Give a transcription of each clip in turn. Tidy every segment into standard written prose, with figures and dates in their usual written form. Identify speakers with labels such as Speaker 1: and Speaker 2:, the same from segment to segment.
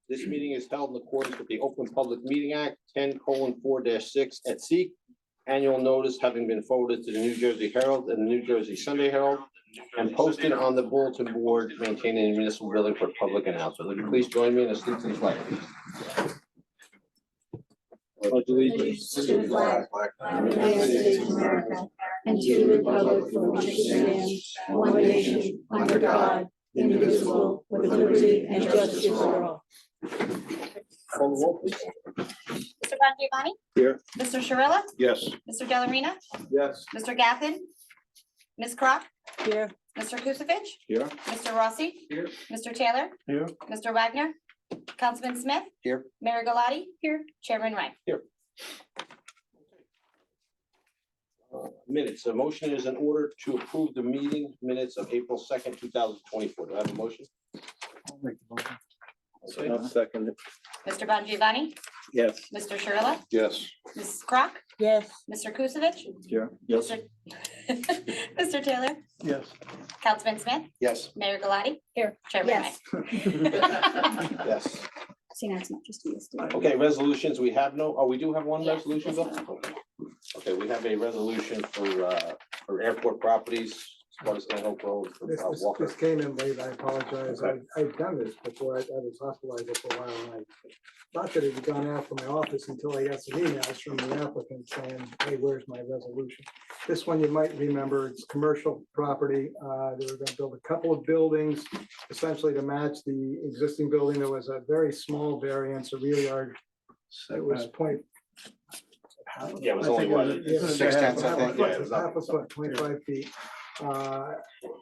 Speaker 1: This meeting is held in accordance with the Open Public Meeting Act 10:4-6 at SEEK. Annual notice having been forwarded to the New Jersey Herald and the New Jersey Sunday Herald and posted on the bulletin board maintaining a municipal building for public announcement. Would you please join me in a salute to the flag? Pledge allegiance
Speaker 2: to the flag of the United States of America and to the republic for which it stands, one nation, under God, indivisible, with liberty and justice for all.
Speaker 1: Call the roll, please.
Speaker 3: Mr. Bongiovanni?
Speaker 1: Here.
Speaker 3: Mr. Shirella?
Speaker 1: Yes.
Speaker 3: Mr. Dellarina?
Speaker 1: Yes.
Speaker 3: Mr. Gaffin? Ms. Crock?
Speaker 2: Here.
Speaker 3: Mr. Kusevich?
Speaker 1: Here.
Speaker 3: Mr. Rossi?
Speaker 1: Here.
Speaker 3: Mr. Taylor?
Speaker 1: Here.
Speaker 3: Mr. Wagner? Councilman Smith?
Speaker 1: Here.
Speaker 3: Mayor Galati? Here. Chairman Wright?
Speaker 1: Minutes. A motion is in order to approve the meeting minutes of April 2nd, 2024. Do I have a motion?
Speaker 4: I'll make the motion.
Speaker 1: Okay.
Speaker 4: I'll second it.
Speaker 3: Mr. Bongiovanni?
Speaker 4: Yes.
Speaker 3: Mr. Shirella?
Speaker 1: Yes.
Speaker 3: Ms. Crock?
Speaker 2: Yes.
Speaker 3: Mr. Kusevich?
Speaker 4: Yeah. Yes.
Speaker 3: Mr. Mr. Taylor?
Speaker 4: Yes.
Speaker 3: Councilman Smith?
Speaker 1: Yes.
Speaker 3: Mayor Galati? Here. Chairman
Speaker 2: Yes.
Speaker 3: Wright?
Speaker 1: Yes.
Speaker 2: See, that's not just you.
Speaker 1: Okay, resolutions, we have no, we do have one resolution, though? Okay, we have a resolution for airport properties, Spartan Hope Road, for Walker.
Speaker 5: This came in late, I apologize. I've done this before, I was hospitalized for a while, and I thought that it had gone out from my office until I got some emails from the applicant saying, hey, where's my resolution? This one, you might remember, it's commercial property. They were gonna build a couple of buildings, essentially to match the existing building. There was a very small variance, a rear yard. It was point.
Speaker 1: Yeah, it was
Speaker 5: I
Speaker 1: only
Speaker 5: think
Speaker 1: what,
Speaker 5: it was
Speaker 1: 6/10, I
Speaker 5: half a
Speaker 1: think.
Speaker 5: foot,
Speaker 1: Yeah, it was
Speaker 5: half a foot, 25 feet.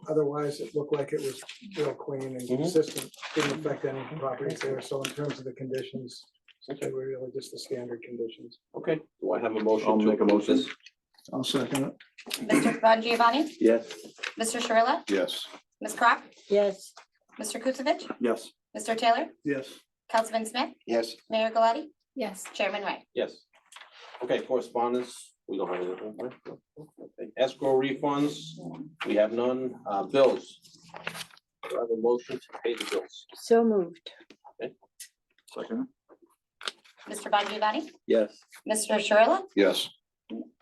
Speaker 5: Otherwise, it looked like it was real clean and
Speaker 1: Mhm.
Speaker 5: consistent, didn't affect any properties there. So in terms of the conditions, they were really just the standard conditions.
Speaker 1: Okay, do I have a motion?
Speaker 4: I'll
Speaker 1: to
Speaker 4: make a
Speaker 1: approve
Speaker 4: motion.
Speaker 1: this?
Speaker 4: I'll second it.
Speaker 3: Mr. Bongiovanni?
Speaker 4: Yes.
Speaker 3: Mr. Shirella?
Speaker 1: Yes.
Speaker 3: Ms. Crock?
Speaker 2: Yes.
Speaker 3: Mr. Kusevich?
Speaker 4: Yes.
Speaker 3: Mr. Taylor?
Speaker 4: Yes.
Speaker 3: Councilman Smith?
Speaker 1: Yes.
Speaker 3: Mayor Galati?
Speaker 2: Yes.
Speaker 3: Chairman Wright?
Speaker 1: Yes. Okay, correspondence, we don't have anything, right? No. Okay. Escrow refunds, we have none, bills. Do I have a motion to pay the bills?
Speaker 2: So moved.
Speaker 4: Second.
Speaker 3: Mr. Bongiovanni?
Speaker 4: Yes.
Speaker 3: Mr. Shirella?
Speaker 1: Yes.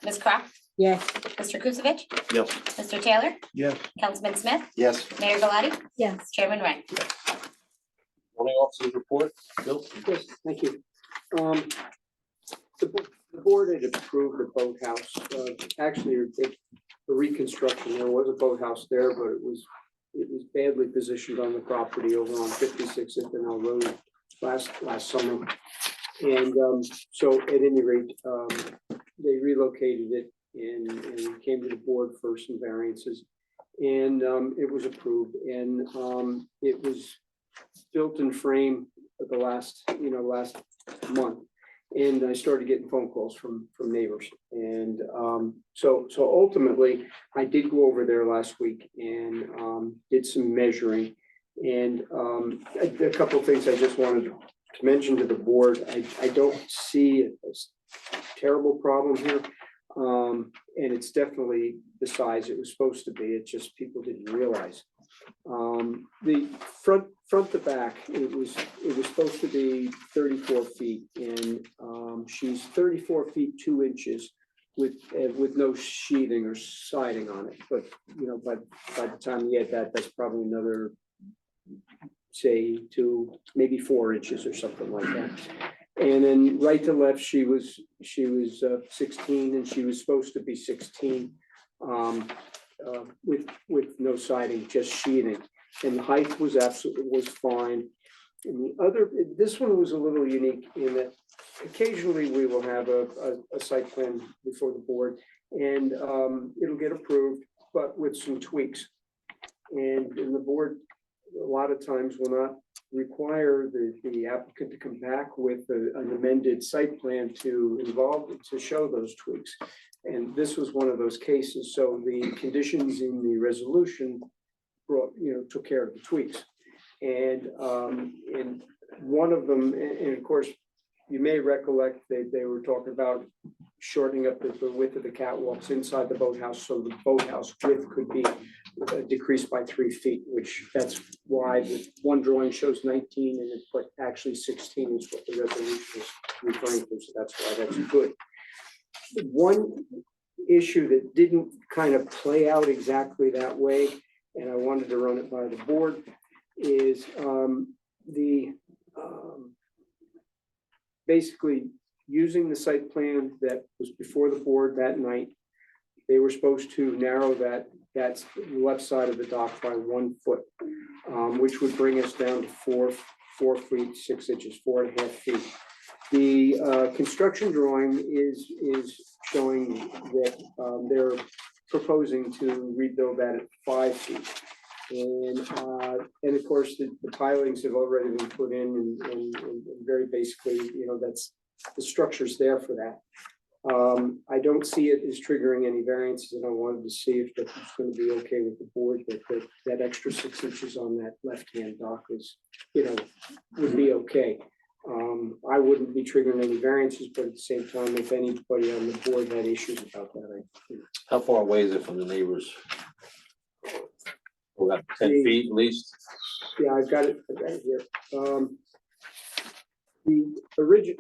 Speaker 3: Ms. Crock?
Speaker 2: Yes.
Speaker 3: Mr. Kusevich?
Speaker 4: Yes.
Speaker 3: Mr. Taylor?
Speaker 4: Yes.
Speaker 3: Councilman Smith?
Speaker 1: Yes.
Speaker 3: Mayor Galati?
Speaker 2: Yes.
Speaker 3: Chairman Wright?
Speaker 1: Zoning officers report, Bill?
Speaker 6: Yes, thank you. The board had approved the boathouse, actually, the reconstruction, there was a boathouse there, but it was badly positioned on the property over on 56 Ithanel Road last summer. And so at any rate, they relocated it and came to the board for some variances. And it was approved, and it was built in frame for the last month. And I started getting phone calls from neighbors. And so ultimately, I did go over there last week and did some measuring. And a couple of things I just wanted to mention to the board. I don't see a terrible problem here. And it's definitely the size it was supposed to be. It's just people didn't realize. The front to back, it was supposed to be 34 feet, and she's 34 feet 2 inches with no sheathing or siding on it. But by the time you get that, that's probably another, say, 2, maybe 4 inches or something like that. And then right to left, she was 16, and she was supposed to be 16 with no siding, just sheathing. And the height was fine. And this one was a little unique in that occasionally we will have a site plan before the board, and it'll get approved, but with some tweaks. And the board, a lot of times, will not require the applicant to come back with an amended site plan to show those tweaks. And this was one of those cases. So the conditions in the resolution took care of the tweaks. And one of them, and of course, you may recollect they were talking about shortening up the width of the catwalks inside the boathouse, so the boathouse width could be decreased by 3 feet, which that's why the one drawing shows 19 and it's but actually 16 is what the resolution is referring to, so that's why that's good. One issue that didn't kind of play out exactly that way, and I wanted to run it by the board, is basically using the site plan that was before the board that night. They were supposed to narrow that's the left side of the dock by 1 foot, which would bring us down to 4 feet 6 inches, 4.5 feet. The construction drawing is showing that they're proposing to rebuild that at 5 feet. And of course, the pilings have already been put in and very basically, you know, that's the structure's there for that. I don't see it as triggering any variances, and I wanted to see if that's going to be okay with the board, that extra 6 inches on that left-hand dock is, you know, would be okay. I wouldn't be triggering any variances, but at the same time, if anybody on the board had issues about that,
Speaker 1: How far away is it from the neighbors? We got 10 feet at least.
Speaker 6: yeah, I've got it here.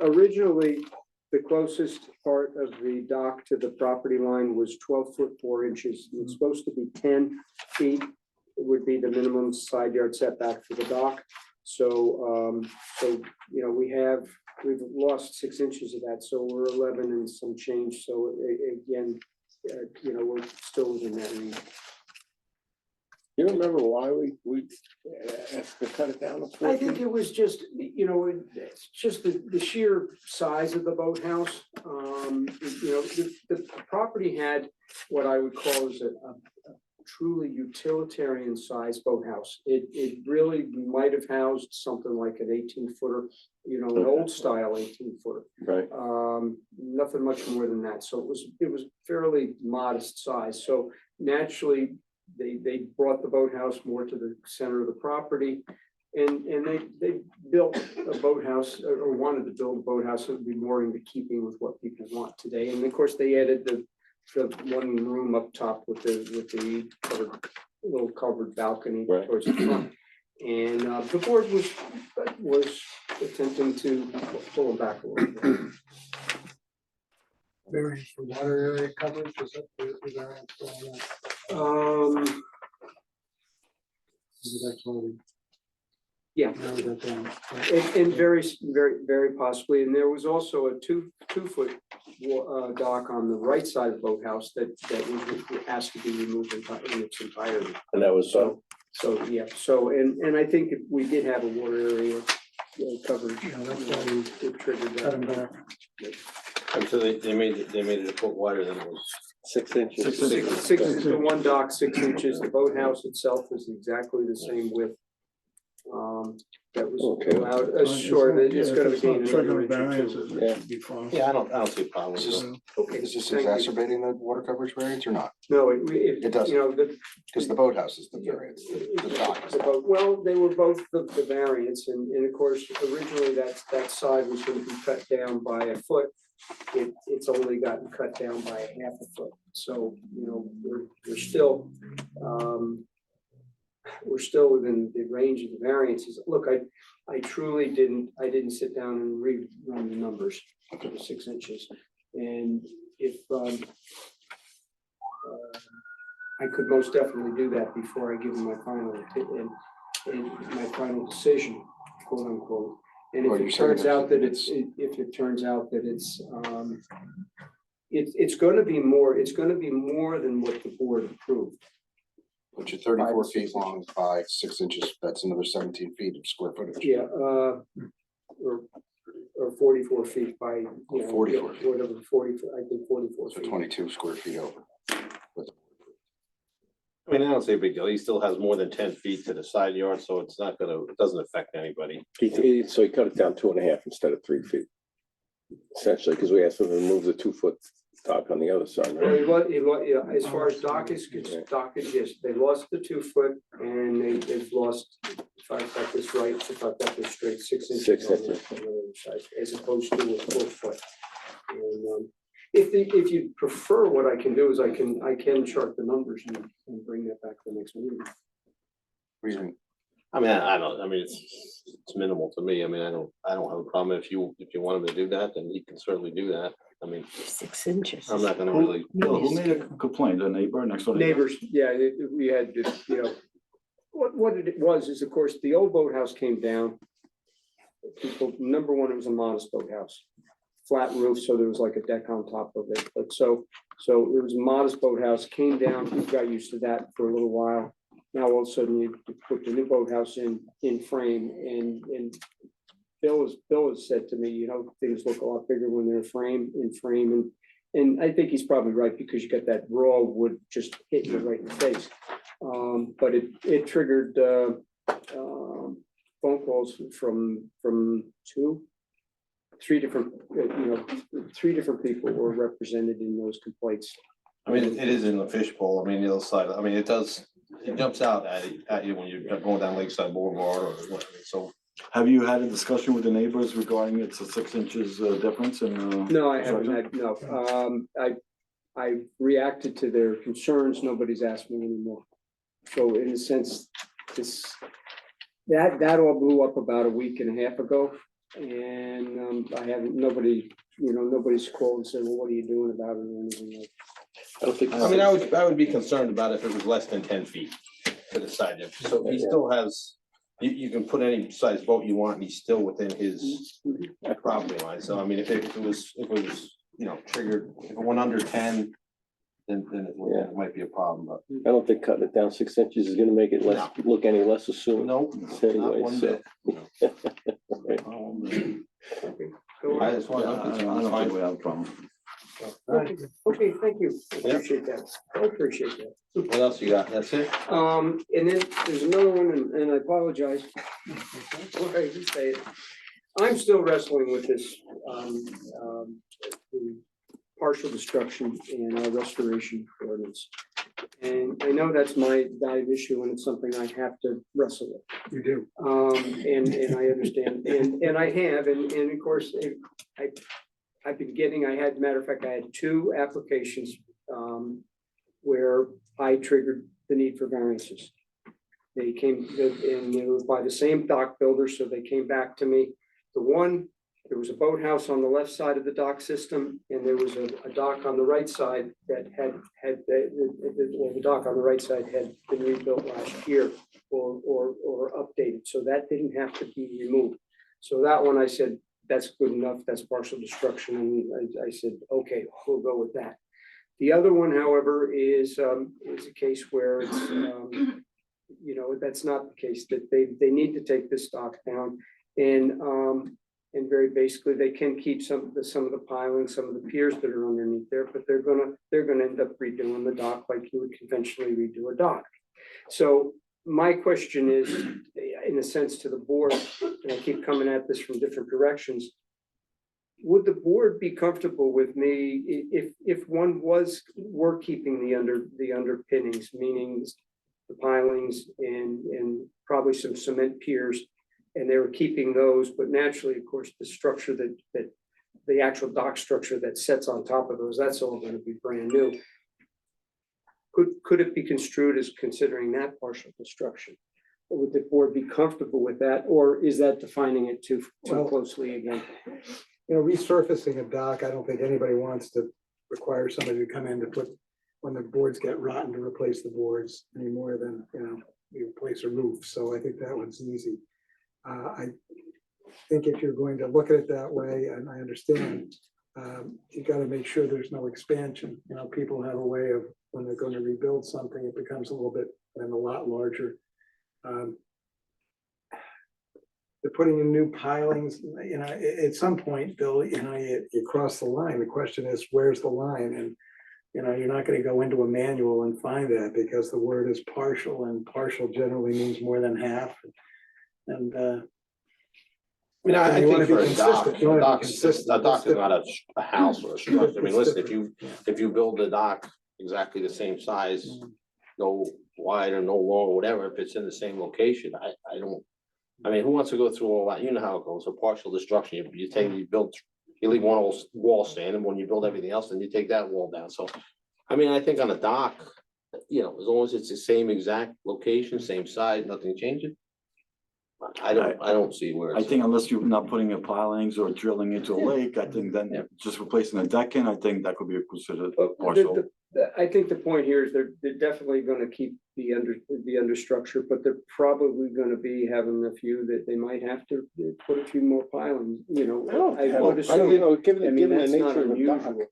Speaker 6: Originally, the closest part of the dock to the property line was 12 foot 4 inches. It's supposed to be 10 feet. It would be the minimum side yard setback for the dock. So, you know, we've lost 6 inches of that, so we're 11 and some change. So again, you know, we're still within that range.
Speaker 7: You remember why we asked to cut it down to 4
Speaker 6: I think
Speaker 7: feet?
Speaker 6: it was just, you know, it's just the sheer size of the boathouse. You know, the property had what I would call as a truly utilitarian sized boathouse. It really might have housed something like an 18-footer, you know, an old style 18-footer.
Speaker 7: Right.
Speaker 6: Nothing much more than that. So it was fairly modest size. So naturally, they brought the boathouse more to the center of the property, and they built a boathouse or wanted to build a boathouse that would be more into keeping with what people want today. And of course, they added the one room up top with the little covered balcony
Speaker 7: Right.
Speaker 6: towards the front. And the board was attempting to pull them back a little bit.
Speaker 5: Variance for water area coverage, is that the variance for all that? Is it actually
Speaker 6: Yeah.
Speaker 5: narrowed that down?
Speaker 6: And very possibly, and there was also a two foot dock on the right side of the boathouse that was asked to be removed in its entirety.
Speaker 7: And that was so.
Speaker 6: So, yeah, so, and I think if we did have a water area coverage.
Speaker 5: Yeah, that's why we
Speaker 6: It triggered
Speaker 5: cut them
Speaker 6: that.
Speaker 5: back.
Speaker 1: And so they made it a foot wider than it was.
Speaker 7: 6 inches.
Speaker 6: Six, the one dock, 6 inches, the boathouse itself is exactly the same width. That was
Speaker 7: Okay.
Speaker 6: allowed,
Speaker 5: Fine,
Speaker 6: sure, that it's
Speaker 5: yeah,
Speaker 6: gonna
Speaker 5: if
Speaker 6: be.
Speaker 5: it's not
Speaker 6: another
Speaker 5: triggering
Speaker 6: inch or two.
Speaker 5: variances,
Speaker 7: Yeah.
Speaker 5: it'd be fine.
Speaker 1: Yeah, I don't see a problem with
Speaker 7: This
Speaker 1: it.
Speaker 7: is-
Speaker 6: Okay.
Speaker 8: Is this
Speaker 6: thank you.
Speaker 8: exacerbating the water coverage variance or not?
Speaker 6: No,
Speaker 8: It doesn't.
Speaker 6: you know,
Speaker 8: Because the boathouse is the variance, the dock is
Speaker 6: the
Speaker 8: not.
Speaker 6: boat- Well, they were both the variance, and of course, originally that side was gonna be cut down by a foot. It's only gotten cut down by a half a foot, so, you know, we're still, we're still within the range of the variances. Look, I truly didn't sit down and rerun the numbers for the 6 inches. And if, I could most definitely do that before I give them my final decision, quote unquote. And
Speaker 8: Well,
Speaker 6: if
Speaker 8: you're
Speaker 6: it
Speaker 8: saying
Speaker 6: turns
Speaker 8: that
Speaker 6: out that it's it's gonna be more than what the board approved.
Speaker 8: Which is 34
Speaker 6: 5 to 6
Speaker 8: feet long by 6 inches, that's another 17 feet of square footage.
Speaker 6: Yeah, or 44 feet by, you know,
Speaker 8: 44 feet.
Speaker 6: whatever, 40, I think 44
Speaker 8: So
Speaker 6: feet.
Speaker 8: 22 square feet over.
Speaker 1: I mean, I don't see a big deal. He still has more than 10 feet to the side yard, so it doesn't affect anybody.
Speaker 7: So he cut it down 2.5 instead of 3 feet. Essentially, because we asked him to remove the 2 foot dock on the other side,
Speaker 6: Well,
Speaker 7: right?
Speaker 6: yeah, as far as dock is, yes, they lost the 2 foot and they've lost, if I've got this right, if I've got this straight, 6 inches.
Speaker 7: 6
Speaker 6: on the
Speaker 7: inches.
Speaker 6: other side, as opposed to a 4 foot. And, If you prefer, what I can do is I can chart the numbers and bring that back to the next meeting.
Speaker 8: Reason,
Speaker 1: I mean, I don't, I mean, it's minimal to me. I mean, I don't have a problem. If you want him to do that, then he can certainly do that. I mean,
Speaker 2: 6 inches.
Speaker 1: I'm not gonna really.
Speaker 4: Bill, who made a complaint? The neighbor next door?
Speaker 6: Neighbors, yeah, we had, you know, what it was is, of course, the old boathouse came down. People, number one, it was a modest boathouse, flat roof, so there was like a deck on top of it, but so it was a modest boathouse, came down, we got used to that for a little while. Now all of a sudden you put the new boathouse in frame, and Bill has said to me, you know, things look a lot bigger when they're in frame, and I think he's probably right, because you got that raw wood just hitting you right in the face. But it triggered phone calls from three different people were represented in those complaints.
Speaker 1: I mean, it is in the fishbowl. I mean, the other side, I mean, it jumps out at you when you're going down Lakeside Boulevard or what, so.
Speaker 4: Have you had a discussion with the neighbors regarding it's a 6 inches difference in?
Speaker 6: No, I haven't had, no. I reacted to their concerns. Nobody's asked me anymore. So in a sense, that all blew up about a week and a half ago. And I haven't, nobody's called and said, well, what are you doing about it or anything like
Speaker 7: I don't think.
Speaker 1: I mean, I would be concerned about if it was less than 10 feet to the side. So he still has, you can put any size boat you want, and he's still within his property line. So I mean, if it was, you know, triggered, if it went under 10, then it might be a problem, but.
Speaker 7: I don't think cutting it down 6 inches is gonna make it less, look any less assumed.
Speaker 1: No, not
Speaker 7: Anyway,
Speaker 1: one
Speaker 7: so.
Speaker 1: bit.
Speaker 6: that. So,
Speaker 1: I just want,
Speaker 4: I don't think we have a problem.
Speaker 6: okay, thank you. I
Speaker 1: Yeah.
Speaker 6: appreciate that. I appreciate that.
Speaker 1: What else you got? That's it?
Speaker 6: And then there's another one, and I apologize. What I just say it. I'm still wrestling with this, the partial destruction and our restoration ordinance. And I know that's my dive issue, and it's something I have to wrestle with.
Speaker 5: You do.
Speaker 6: And I understand, and I have, and of course, I've been getting, matter of fact, I had 2 applications, where I triggered the need for variances. They came, and it was by the same dock builder, so they came back to me. The one, there was a boathouse on the left side of the dock system, and there was a dock on the right side that the dock on the right side had been rebuilt last year or updated, so that didn't have to be removed. So that one, I said, that's good enough, that's partial destruction, and I said, okay, we'll go with that. The other one, however, is a case where it's, you know, that's not the case, that they need to take this dock down, and very basically, they can keep some of the pilings, some of the piers that are underneath there, but they're gonna end up redoing the dock like you would conventionally redo a dock. So my question is, in a sense, to the board, and I keep coming at this from different directions. Would the board be comfortable with me if one were keeping the underpinnings, meaning the pilings and probably some cement piers, and they were keeping those, but naturally, of course, the structure that the actual dock structure that sits on top of those, that's all going to be brand new. Could it be construed as considering that partial destruction? Or would the board be comfortable with that, or is that defining it too
Speaker 5: Well,
Speaker 6: closely again?
Speaker 5: You know, resurfacing a dock, I don't think anybody wants to require somebody to come in to put, when the boards get rotten, to replace the boards any more than, you know, you replace a roof. So I think that one's easy. I think if you're going to look at it that way, and I understand, you got to make sure there's no expansion. You know, people have a way of, when they're going to rebuild something, it becomes a little bit and a lot larger. They're putting in new pilings, you know, at some point, Bill, you know, you cross the line. The question is, where's the line? And, you know, you're not going to go into a manual and find that, because the word is partial, and partial generally means more than half. And
Speaker 1: I mean, I
Speaker 5: you wanna
Speaker 1: think
Speaker 5: be
Speaker 1: for a dock,
Speaker 5: consistent. You wanna be
Speaker 1: a
Speaker 5: consistent.
Speaker 1: dock is not a house or a structure. I mean,
Speaker 5: It's
Speaker 1: listen,
Speaker 5: different.
Speaker 1: if you build the dock exactly the same size, no wide or no long or whatever, if it's in the same location, I mean, who wants to go through all that? You know how it goes, a partial destruction. You build You leave one old wall standing, when you build everything else, then you take that wall down, so. I mean, I think on a dock, you know, as long as it's the same exact location, same size, nothing changing. I don't see where
Speaker 4: I
Speaker 1: it's.
Speaker 4: think unless you're not putting in pilings or drilling into a lake, I think then just replacing the deck in, I think that could be considered
Speaker 6: But
Speaker 4: partial.
Speaker 6: I think the point here is they're definitely gonna keep the understructure, but they're probably gonna be having a few that they might have to put a few more pilings, you know. I would
Speaker 7: You
Speaker 6: assume,
Speaker 7: know,
Speaker 6: I
Speaker 7: given
Speaker 6: mean,
Speaker 7: the
Speaker 6: that's not
Speaker 7: nature of the dock,
Speaker 6: unusual.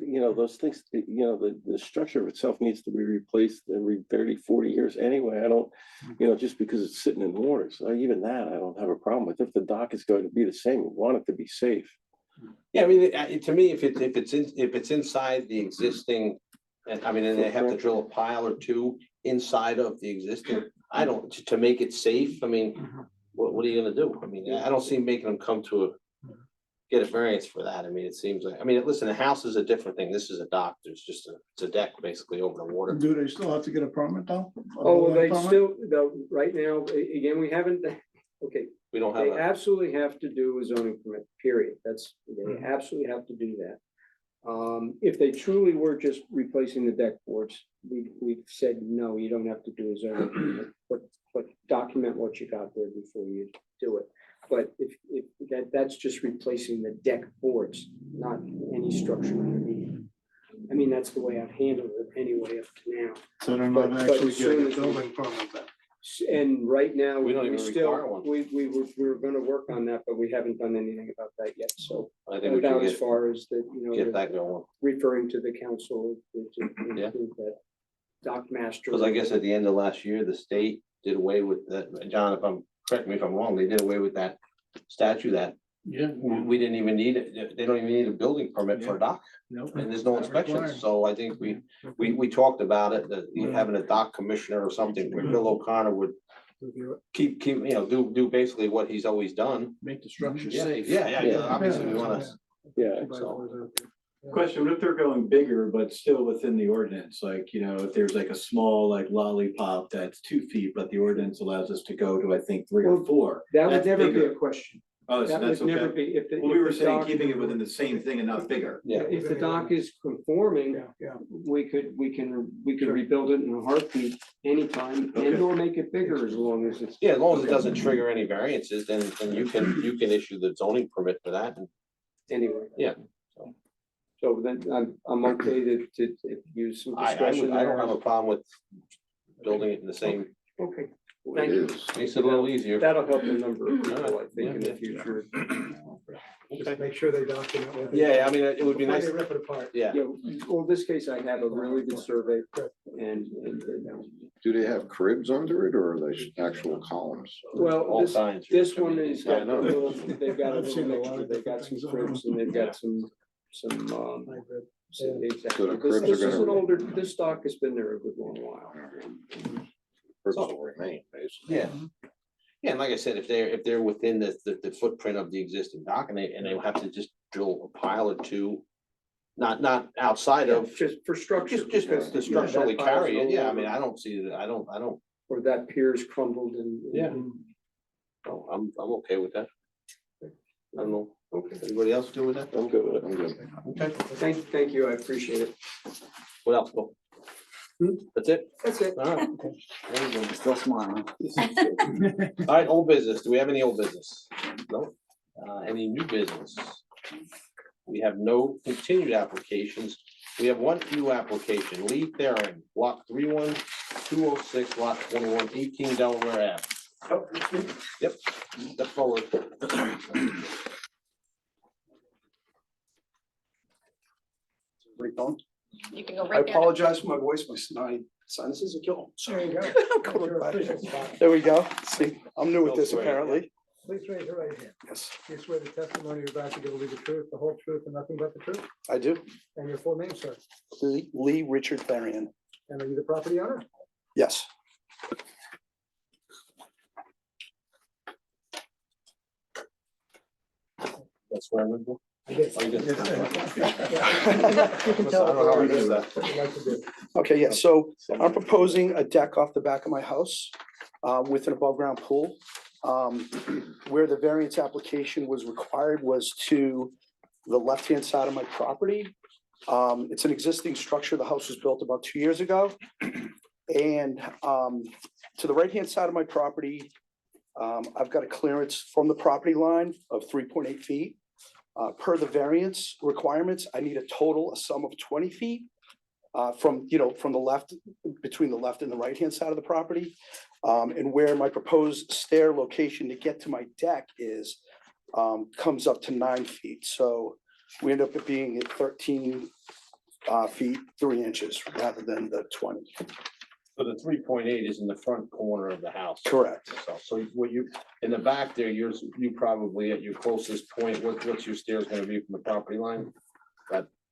Speaker 7: you know, those things, you know, the structure itself needs to be replaced every 30, 40 years anyway. I don't, you know, just because it's sitting in water, so even that, I don't have a problem with. If the dock is going to be the same, we want it to be safe.
Speaker 1: Yeah, I mean, to me, if it's inside the existing, and I mean, and they have to drill a pile or two inside of the existing, I don't, to make it safe, I mean, what are you gonna do? I mean, I don't see making them come to get a variance for that. I mean, it seems like, I mean, listen, a house is a different thing. This is a dock. There's just it's a deck basically over the water.
Speaker 9: Do they still have to get a permit though? A
Speaker 6: Oh, well, they
Speaker 9: building permit?
Speaker 6: still, though, right now, again, we haven't, okay,
Speaker 1: We don't have
Speaker 6: they
Speaker 1: a,
Speaker 6: absolutely have to do a zoning permit, period. They absolutely have to do that. If they truly were just replacing the deck boards, we've said, no, you don't have to do a zoning permit, but document what you got there before you do it. But if that's just replacing the deck boards, not any structure underneath. I mean, that's the way I've handled it anyway up to now.
Speaker 9: So they're
Speaker 6: but-
Speaker 9: not
Speaker 6: but
Speaker 9: actually
Speaker 6: as soon
Speaker 9: getting a
Speaker 6: as we-
Speaker 9: building permit then?
Speaker 6: And right now,
Speaker 1: We don't even
Speaker 6: still,
Speaker 1: require one.
Speaker 6: we were gonna work on that, but we haven't done anything about that yet, so.
Speaker 1: I think we
Speaker 6: About
Speaker 1: should
Speaker 6: as far as the, you know,
Speaker 1: get
Speaker 6: the-
Speaker 1: that going.
Speaker 6: referring to the council to
Speaker 1: Yeah.
Speaker 6: include that dock master.
Speaker 1: Because I guess at the end of last year, the state did away with that. John, correct me if I'm wrong, they did away with that statute that
Speaker 9: Yeah.
Speaker 1: we didn't even need it. They don't even need a building permit for a dock.
Speaker 9: Nope.
Speaker 1: And there's no
Speaker 9: Not
Speaker 1: inspections,
Speaker 9: required.
Speaker 1: so I think we talked about it, that you having a dock commissioner or something, where Bill O'Connor would
Speaker 5: Review it.
Speaker 1: keep, you know, do basically what he's always done.
Speaker 9: Make the structure
Speaker 1: Yeah,
Speaker 9: safe.
Speaker 1: yeah, obviously we wanna,
Speaker 7: Yeah.
Speaker 1: So-
Speaker 4: Question, what if they're going bigger, but still within the ordinance, like, you know, if there's like a small like lollipop that's 2 feet, but the ordinance allows us to go to, I think, 3 or 4.
Speaker 6: That would
Speaker 4: That's
Speaker 6: never be
Speaker 4: bigger.
Speaker 6: a question.
Speaker 4: Oh, so
Speaker 6: That
Speaker 4: that's
Speaker 6: would never
Speaker 4: okay.
Speaker 6: be, if the.
Speaker 4: Well, we
Speaker 6: if
Speaker 4: were
Speaker 6: the
Speaker 4: saying
Speaker 6: dock-
Speaker 4: keeping it within the same thing and not bigger.
Speaker 1: yeah.
Speaker 6: If the dock is conforming,
Speaker 5: Yeah.
Speaker 6: we could rebuild it in a heartbeat anytime and
Speaker 4: Okay.
Speaker 6: or make it bigger as long as it's.
Speaker 1: Yeah, as long as it doesn't trigger any variances, then you can issue the zoning permit for that.
Speaker 6: Anyway.
Speaker 1: Yeah.
Speaker 6: So then I'm okay to use some discretion
Speaker 1: I
Speaker 6: there.
Speaker 1: don't have a problem with building it in the same,
Speaker 6: Okay, thank you.
Speaker 1: makes it a little easier.
Speaker 6: That'll help a number of people, I think, in the
Speaker 1: Yeah.
Speaker 6: future.
Speaker 5: Just make sure they document. what they-
Speaker 1: Yeah, I mean, it would be
Speaker 5: Before
Speaker 1: nice,
Speaker 5: they rip it apart.
Speaker 1: yeah.
Speaker 6: Yeah, well, in this case, I have a really good survey and,
Speaker 8: Do they have cribs under it or are they actual columns?
Speaker 6: well,
Speaker 1: All
Speaker 6: this,
Speaker 1: kinds.
Speaker 6: this one is
Speaker 1: Yeah, I
Speaker 6: got a
Speaker 1: know.
Speaker 6: little, they've got a
Speaker 9: I've
Speaker 6: little
Speaker 9: seen a lot
Speaker 6: mixture,
Speaker 9: of
Speaker 6: they've got
Speaker 9: different
Speaker 6: some
Speaker 9: things on
Speaker 6: cribs and they've got some,
Speaker 5: Hybrid.
Speaker 6: exactly.
Speaker 8: the
Speaker 6: This
Speaker 8: cribs are
Speaker 6: this is
Speaker 8: gonna-
Speaker 6: an older, this stock has been there a good long while.
Speaker 8: Cribs will remain, basically.
Speaker 1: Yeah. Yeah, and like I said, if they're within the footprint of the existing dock and they have to just drill a pile or two. Not outside of,
Speaker 6: Just for structure.
Speaker 1: just
Speaker 6: because,
Speaker 1: to
Speaker 6: you know, that
Speaker 1: structurally
Speaker 6: pile's
Speaker 1: carry it,
Speaker 6: no
Speaker 1: yeah, I mean,
Speaker 6: longer-
Speaker 1: I don't see that, I don't,
Speaker 6: Or that pier's crumbled and.
Speaker 1: Yeah. no, I'm okay with that. I don't know, okay, anybody else do with that?
Speaker 7: I'm good with it.
Speaker 8: I'm good.
Speaker 1: Okay,
Speaker 6: Thank you, I appreciate it.
Speaker 1: what else, Bill? That's it?
Speaker 6: That's it.
Speaker 1: All right. There you go.
Speaker 4: Still smiling.
Speaker 1: All right, old business. Do we have any old business? No. Any new business? We have no continued applications. We have one new application, Lee Theron, block 31206, lot 21, 18 Delaware Ave. Yep, step forward.
Speaker 3: You can go
Speaker 9: I
Speaker 3: right there.
Speaker 9: apologize for my voice, my sinuses are killing.
Speaker 5: There you go.
Speaker 9: Go
Speaker 5: Your
Speaker 9: back.
Speaker 5: official spot.
Speaker 9: There we go. See, I'm new at
Speaker 1: Bill
Speaker 9: this
Speaker 1: Sway,
Speaker 9: apparently.
Speaker 5: Please raise your right hand.
Speaker 9: Yes,
Speaker 5: You swear the testimony you're about to give will be the truth, the whole truth, and nothing but the truth,
Speaker 9: I do.
Speaker 5: and your full name, sir.
Speaker 9: Lee Richard Therian.
Speaker 5: And are you the property owner?
Speaker 9: Yes.
Speaker 1: That's where I'm gonna go.
Speaker 5: I did.
Speaker 1: Oh, you did.
Speaker 5: You can
Speaker 1: I
Speaker 5: tell.
Speaker 1: don't know how I missed that.
Speaker 5: What you like to do.
Speaker 9: Okay, yeah, so I'm proposing a deck off the back of my house with an above-ground pool. Where the variance application was required was to the left-hand side of my property. It's an existing structure. The house was built about 2 years ago. And to the right-hand side of my property, I've got a clearance from the property line of 3.8 feet. Per the variance requirements, I need a sum of 20 feet from the left, between the left and the right-hand side of the property. And where my proposed stair location to get to my deck is, comes up to 9 feet. So we end up being at 13 feet, 3 inches rather than the 20.
Speaker 1: So the 3.8 is in the front corner of the house.
Speaker 9: Correct.
Speaker 1: So what you, in the back there, you probably at your closest point, what's your stairs gonna be from the property line?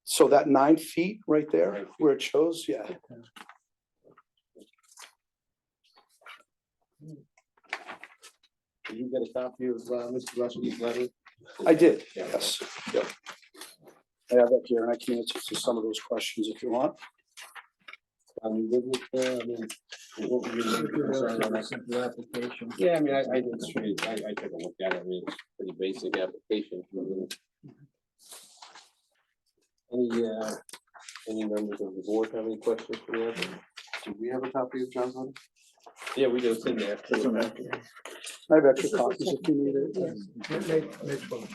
Speaker 9: So that 9 feet right there
Speaker 1: 9 feet.
Speaker 9: where it shows, yeah.
Speaker 1: Did you get a copy of Mr. Rush's letter?
Speaker 9: I did,
Speaker 1: Yeah.
Speaker 9: yes. Yep. I have that here and I can answer to some of those questions if you want.
Speaker 1: You good with, I mean, what were your main concern on that?
Speaker 5: Simple application.
Speaker 1: Yeah, I mean, I took a look at it, I mean, it's pretty basic application. Any members of the board have any questions for the applicant?
Speaker 8: Do we have a copy of John's letter?
Speaker 1: Yeah, we do, it's in there.
Speaker 9: I have extra copies if you need it.
Speaker 5: Next one.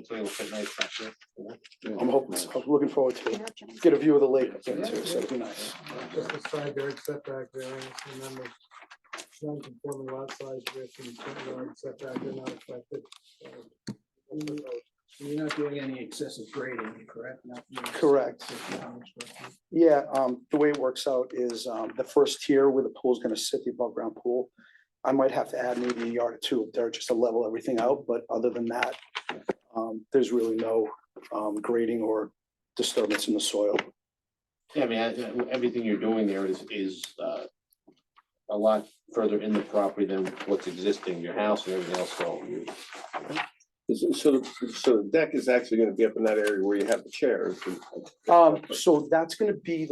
Speaker 1: So it'll fit nice back there.
Speaker 9: I'm hoping, I'm looking forward to it. Get a view of the lake up there too, so it'd be nice.
Speaker 5: Just a side yard setback variance, remember, non-conforming lot size, width, and front yard setback are not affected. You're not doing any excessive grading, correct?
Speaker 9: Correct. Yeah, the way it works out is, the first tier where the pool's gonna sit, the above ground pool, I might have to add maybe a yard or two up there just to level everything out, but other than that, there's really no, grading or disturbance in the soil.
Speaker 1: Yeah, I mean, everything you're doing there is a lot further in the property than what's existing, your house and everything else, so.
Speaker 7: So the deck is actually gonna be up in that area where you have the chairs.
Speaker 9: So that's gonna be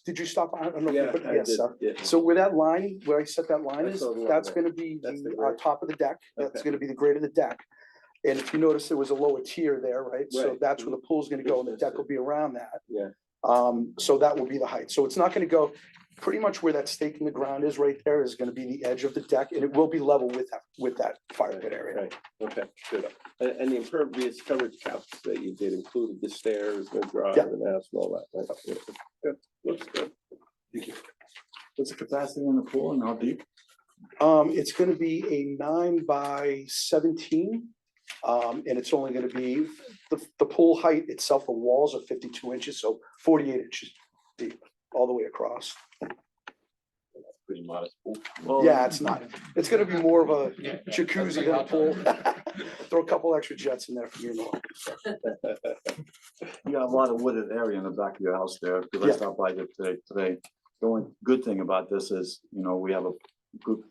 Speaker 9: did you stop? I don't know.
Speaker 7: Yeah, I
Speaker 9: Yes,
Speaker 7: did,
Speaker 9: sir.
Speaker 7: yeah.
Speaker 9: So where that line, where I set that line
Speaker 7: I
Speaker 9: is,
Speaker 7: saw the line
Speaker 9: that's
Speaker 7: there.
Speaker 9: gonna be
Speaker 7: That's the
Speaker 9: the
Speaker 7: grade.
Speaker 9: top of the deck. That's
Speaker 7: Okay.
Speaker 9: gonna be the grade of the deck. And if you notice, there was a lower tier there, right? So
Speaker 7: Right.
Speaker 9: that's where the pool's gonna go and the deck will be around that.
Speaker 7: Yeah.
Speaker 9: So that will be the height. So it's not gonna go, pretty much where that stake in the ground is right there is gonna be the edge of the deck and it will be level with that fire pit area.
Speaker 7: Right, okay, good. And the impervious coverage counts that you did included the stairs, the drive
Speaker 9: Yeah.
Speaker 7: and that and all that. Right? Yeah. Good, looks good.
Speaker 9: Thank you.
Speaker 10: What's the capacity in the pool and how deep?
Speaker 9: It's gonna be a 9 by 17. And it's only gonna be, the pool height itself, the walls are 52 inches, so 48 inches deep, all the way across.
Speaker 1: Pretty modest pool.
Speaker 10: Well,
Speaker 9: Yeah, it's not, it's gonna be more of a jacuzzi than a pool. Throw a couple extra jets in there for you know.
Speaker 10: You got a lot of wooded area in the back of your house there, because
Speaker 9: Yeah.
Speaker 10: I stopped by there today. The only good thing about this is, we have a good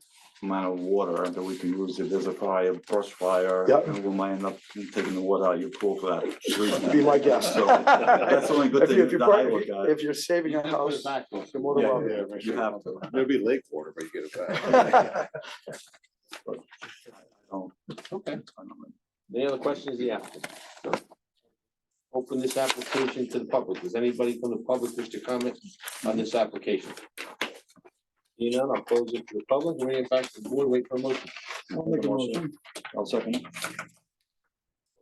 Speaker 10: amount of water that we can use if there's a fire, brush fire.
Speaker 9: Yeah.
Speaker 10: And we might end up taking the water out of your pool for that reason.
Speaker 9: Be my guest.
Speaker 10: So, that's the only good thing
Speaker 9: If
Speaker 10: that I look at.
Speaker 9: if you're saving a house, you're more than
Speaker 10: Yeah,
Speaker 9: welcome.
Speaker 10: You have to.
Speaker 8: It'll be lake water, but you get it back.
Speaker 1: Okay. Any other questions, yeah? Open this application to the public. Does anybody from the public wish to comment on this application? You know, I'll close it to the public, bring it back to the board, wait for a motion.
Speaker 10: I'll make a motion. I'll second it.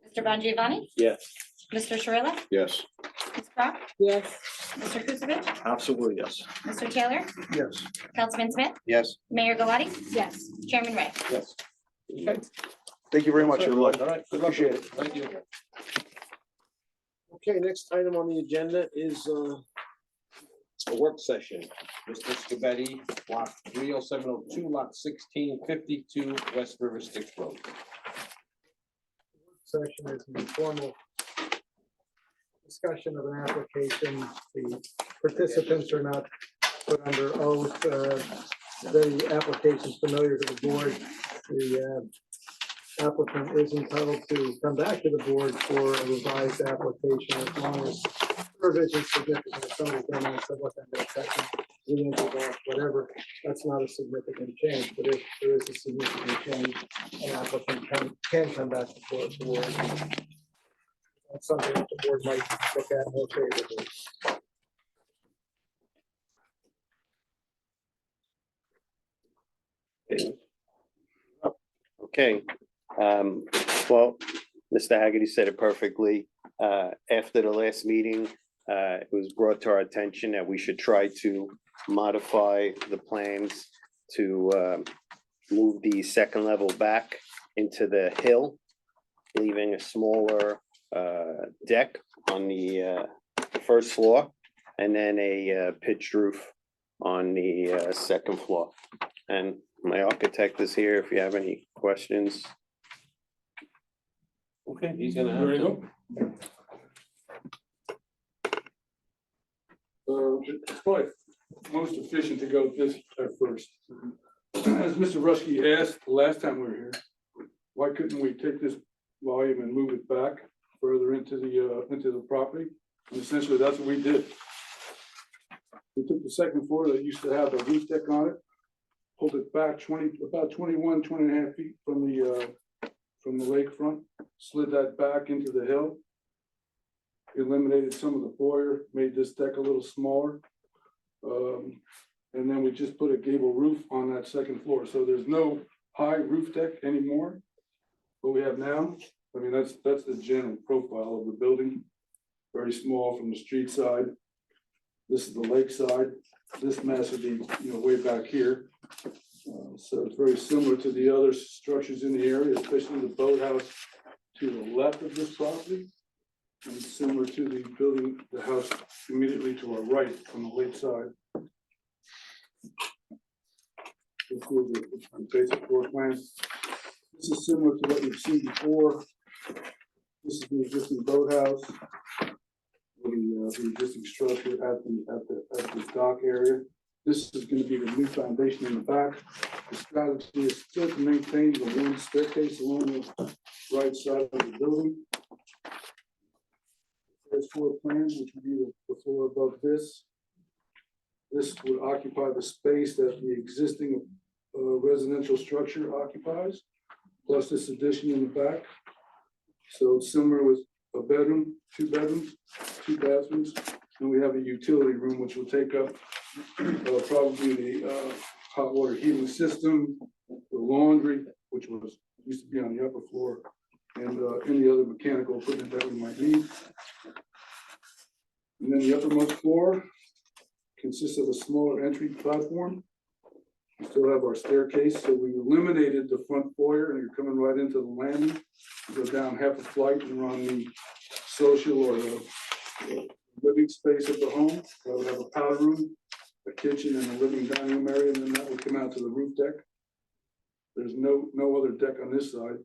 Speaker 3: Mr. Bongiovanni?
Speaker 7: Yes.
Speaker 3: Mr. Shirillo?
Speaker 8: Yes.
Speaker 3: Ms. Croft?
Speaker 2: Yes.
Speaker 3: Mr. Kusevich?
Speaker 10: Absolutely, yes.
Speaker 3: Mr. Taylor?
Speaker 9: Yes.
Speaker 3: Councilman Smith?
Speaker 8: Yes.
Speaker 3: Mayor Galati?
Speaker 2: Yes.
Speaker 3: Chairman Ray?
Speaker 1: Yes.
Speaker 9: Thank you very much, everyone.
Speaker 1: All right, good luck.
Speaker 9: Appreciate it.
Speaker 1: Thank you. Okay, next item on the agenda is a work session. Mr. Scabetti, block 30702, lot 1652, West River Styx Road.
Speaker 5: Session is an informal discussion of an application. The participants are not put under oath. The application is familiar to the board. The applicant is entitled to come back to the board for a revised application as long as provisions significant. Somebody's going to say what that section inches off, whatever, that's not a significant change, but if there is a significant change, an applicant can come back before the board. That's something that the board might look at more favorably.
Speaker 11: Okay, well, Mr. Haggerty said it perfectly. After the last meeting, it was brought to our attention that we should try to modify the plans to move the second level back into the hill, leaving a smaller deck on the first floor, and then a pitched roof on the second floor. And my architect is here if you have any questions.
Speaker 1: Okay, he's gonna have to.
Speaker 12: It's probably most efficient to go this at first. As Mr. Ruskey asked the last time we were here, why couldn't we take this volume and move it back further into the property? And essentially, that's what we did. We took the second floor that used to have a roof deck on it, pulled it back about 21 and a half feet from the lakefront, slid that back into the hill, eliminated some of the foyer, made this deck a little smaller. And then we just put a gable roof on that second floor. So there's no high roof deck anymore. What we have now, I mean, that's the general profile of the building. Very small from the street side. This is the lake side. This mess would be, way back here. So it's very similar to the other structures in the area, especially the boathouse to the left of this property. And similar to the building, the house immediately to our right on the lake side. This is the basic floor plan. This is similar to what you've seen before. This is the existing boathouse. The existing structure at the dock area. This is going to be the new foundation in the back. The strategy is still to maintain the one staircase along the right side of the building. There's floor plans, which would be the floor above this. This would occupy the space that the existing residential structure occupies, plus this addition in the back. So it's similar with a bedroom, 2 bedrooms, 2 bathrooms, and we have a utility room which will take up probably the hot water heating system, the laundry, which used to be on the upper floor, and any other mechanical equipment that we might need. And then the uppermost floor consists of a smaller entry platform. We still have our staircase, so we eliminated the front foyer, and you're coming right into the landing. You go down half a flight and we're on the social or the living space of the home. That would have a powder room, a kitchen, and a living dining room area, and then that would come out to the roof deck. There's no other deck on this side.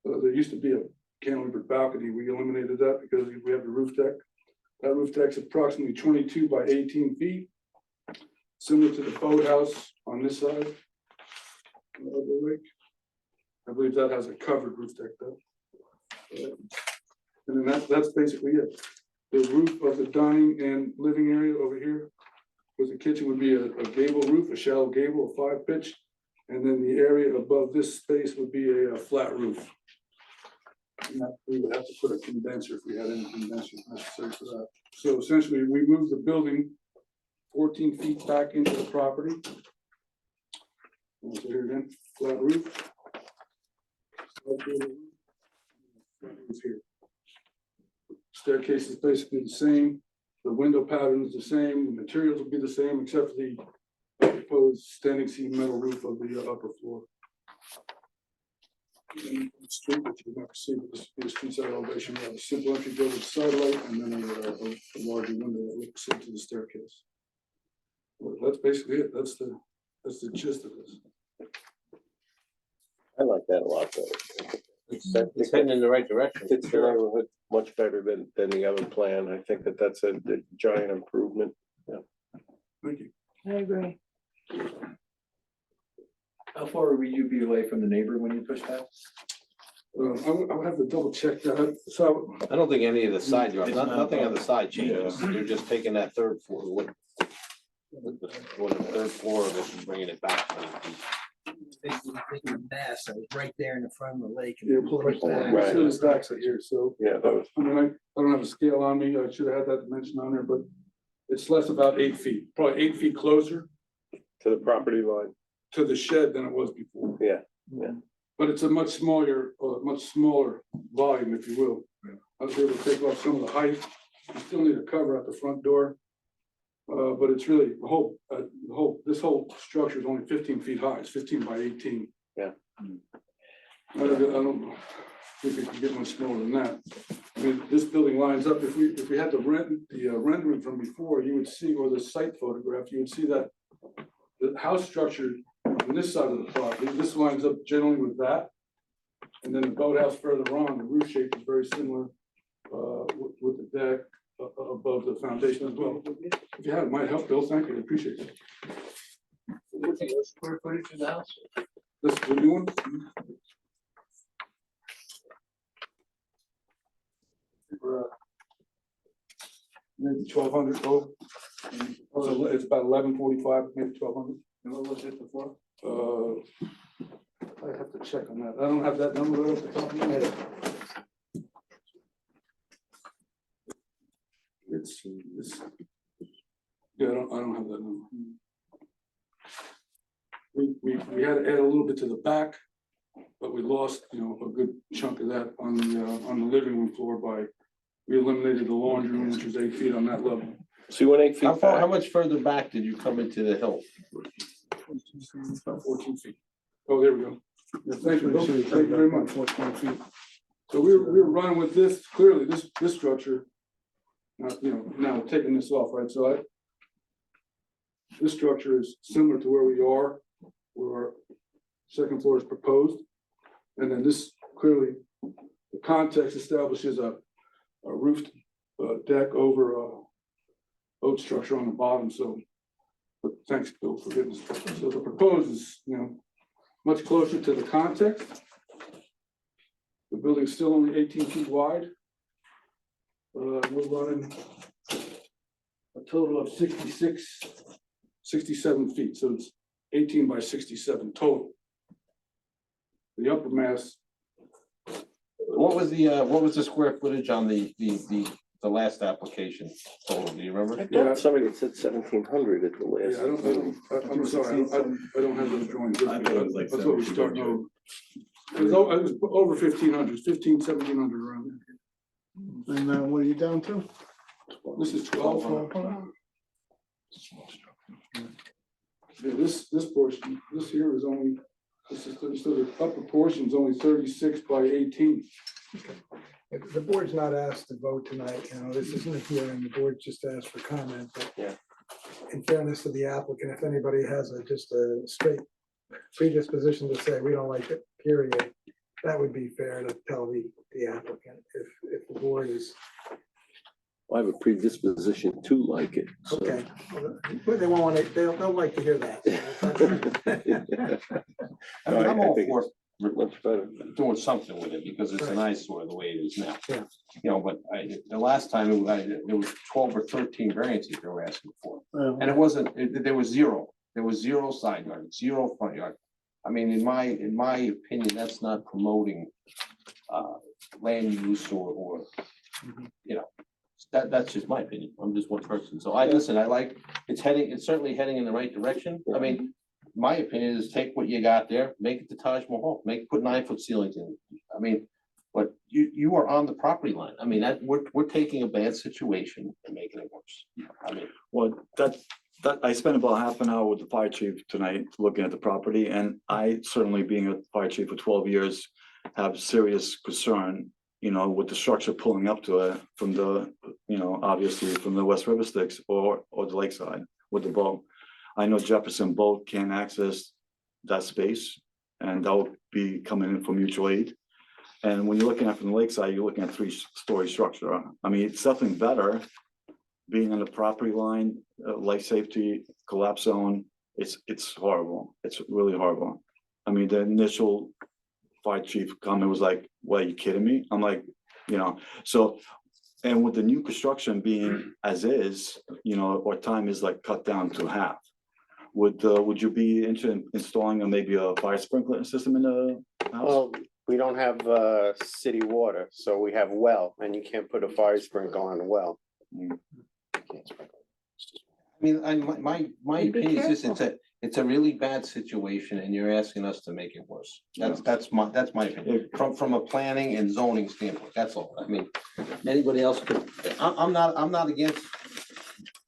Speaker 12: There used to be a cantilevered balcony. We eliminated that because we have the roof deck. That roof deck's approximately 22 by 18 feet, similar to the boathouse on this side of the lake. I believe that has a covered roof deck though. And then that's basically it. The roof of the dining and living area over here with the kitchen would be a gable roof, a shallow gable, a 5-pitch. And then the area above this space would be a flat roof. And that we would have to put a condenser if we had any condensers necessary for that. So essentially, we moved the building 14 feet back into the property. And so here again, flat roof. Flat roof here. Staircase is basically the same. The window pattern is the same. The materials will be the same, except for the proposed standing seam metal roof of the upper floor. Street, which you've never seen, but this is the street side elevation. We have a simple entry door with sidelight, and then a larger window that looks into the staircase. Well, that's basically it. That's the gist of this.
Speaker 7: I like that a lot better.
Speaker 1: It's heading in the right direction.
Speaker 7: It's the neighborhood much better than the other plan. I think that's a giant improvement.
Speaker 12: Thank you.
Speaker 2: I agree.
Speaker 4: How far would you be away from the neighbor when you push that?
Speaker 12: I would have to double check that. So
Speaker 1: I don't think any of the side yards,
Speaker 10: It's not
Speaker 1: nothing on the
Speaker 10: bad.
Speaker 1: side changes. You're just taking that third floor. or the third floor of it and bringing it back.
Speaker 5: Making a mess, I was right there in the front of the lake.
Speaker 12: Yeah,
Speaker 5: and pulled it back.
Speaker 7: Right.
Speaker 12: So the stacks are here, so,
Speaker 7: Yeah, that was,
Speaker 12: I mean, I don't have a scale on me, I should have had that dimension on there, but it's less about 8 feet, probably 8 feet closer
Speaker 7: to the property line.
Speaker 12: to the shed than it was before.
Speaker 7: Yeah, yeah.
Speaker 12: But it's a much smaller volume, if you will. I was able to take off some of the height, you still need a cover at the front door. But it's really, this whole structure is only 15 feet high, it's 15 by 18.
Speaker 7: Yeah.
Speaker 12: I don't think it can get much smaller than that. I mean, this building lines up, if we had the rendering from before, you would see, or the site photograph, you would see that the house structure on this side of the property, this lines up generally with that. And then the boathouse further on, the roof shape is very similar with the deck above the foundation as well. If you have, it might help, Bill, thank you, I appreciate it.
Speaker 1: Square footage of the house?
Speaker 12: This is the new one? Maybe 1,200 total. So it's about 1,145, maybe 1,200. And what was it before? I have to check on that. I don't have that number right off the top of my head. It's, yeah, I don't have that number. We had to add a little bit to the back, but we lost, a good chunk of that on the living room floor we eliminated the laundry room, which was 8 feet on that level.
Speaker 7: So you went 8 feet
Speaker 1: How
Speaker 7: back.
Speaker 1: much further back did you come into the hill?
Speaker 12: About 14 feet. Oh, there we go. Yeah, thank you, Bill. Thank you very much. 14 feet. So we were running with this, clearly, this structure. Now taking this off, right? So this structure is similar to where we are, where our second floor is proposed. And then this clearly, the context establishes a roofed deck over a boat structure on the bottom. So, but thanks, Bill, for getting this. So the proposed is, much closer to the context. The building's still only 18 feet wide. We're running a total of 67 feet, so it's 18 by 67 total. The upper mass,
Speaker 1: What was the square footage on the last application total? Do you remember?
Speaker 7: I thought somebody had said 1,700 at the last.
Speaker 12: I'm sorry, I don't have those drawings. with me.
Speaker 10: I thought it was like
Speaker 12: That's what we're starting over. It was over 1,500, 1,700 around there.
Speaker 5: And what are you down to?
Speaker 12: This is 12. Yeah, this portion, this here is only, so the upper portion is only 36 by 18.
Speaker 5: The board's not asked to vote tonight, this isn't a hearing, the board just asked for comment, but
Speaker 7: Yeah.
Speaker 5: in fairness to the applicant, if anybody has just a straight predisposition to say, we don't like it, period, that would be fair to tell the applicant, if the board is,
Speaker 7: I have a predisposition to like it. so.
Speaker 5: okay. But they won't want to, they'll like to hear that.
Speaker 1: I mean, I'm all
Speaker 7: think
Speaker 1: for
Speaker 7: it's much better.
Speaker 1: doing something with it because it's an eyesore the way it is now.
Speaker 5: Yeah.
Speaker 1: But the last time there was 12 or 13 variances they were asking for. And it wasn't, there was zero side yard, zero front yard. I mean, in my opinion, that's not promoting land use or that's just my opinion. I'm just one person. So it's certainly heading in the right direction. I mean, my opinion is take what you got there, make it the Taj Mahal, put 9-foot ceilings in. I mean, but you are on the property line. I mean, we're taking a bad situation and making it worse. I mean,
Speaker 10: Well, that I spent about half an hour with the fire chief tonight looking at the property, and I certainly, being a fire chief for 12 years, have serious concern, with the structure pulling up to it from the, obviously from the West River Sticks or the lakeside with the boat. I know Jefferson Boat can't access that space, and that will be coming in for mutual aid. And when you're looking at from the lakeside, you're looking at 3-story structure. I mean, it's something better being on the property line, life safety, collapse zone. It's horrible. It's really horrible. I mean, the initial fire chief comment was like, "What, are you kidding me?" I'm like, so And with the new construction being as is, you know, our time is like cut down to half. Would you be interested in installing maybe a fire sprinkler system in the house?
Speaker 11: Well, we don't have city water, so we have well, and you can't put a fire sprinkler on a well.
Speaker 1: I mean, my
Speaker 2: And be
Speaker 1: opinion is this, it's a really bad situation and you're asking us to make it worse. That's my opinion, from a planning and zoning standpoint, that's all. I mean, anybody else could, I'm not against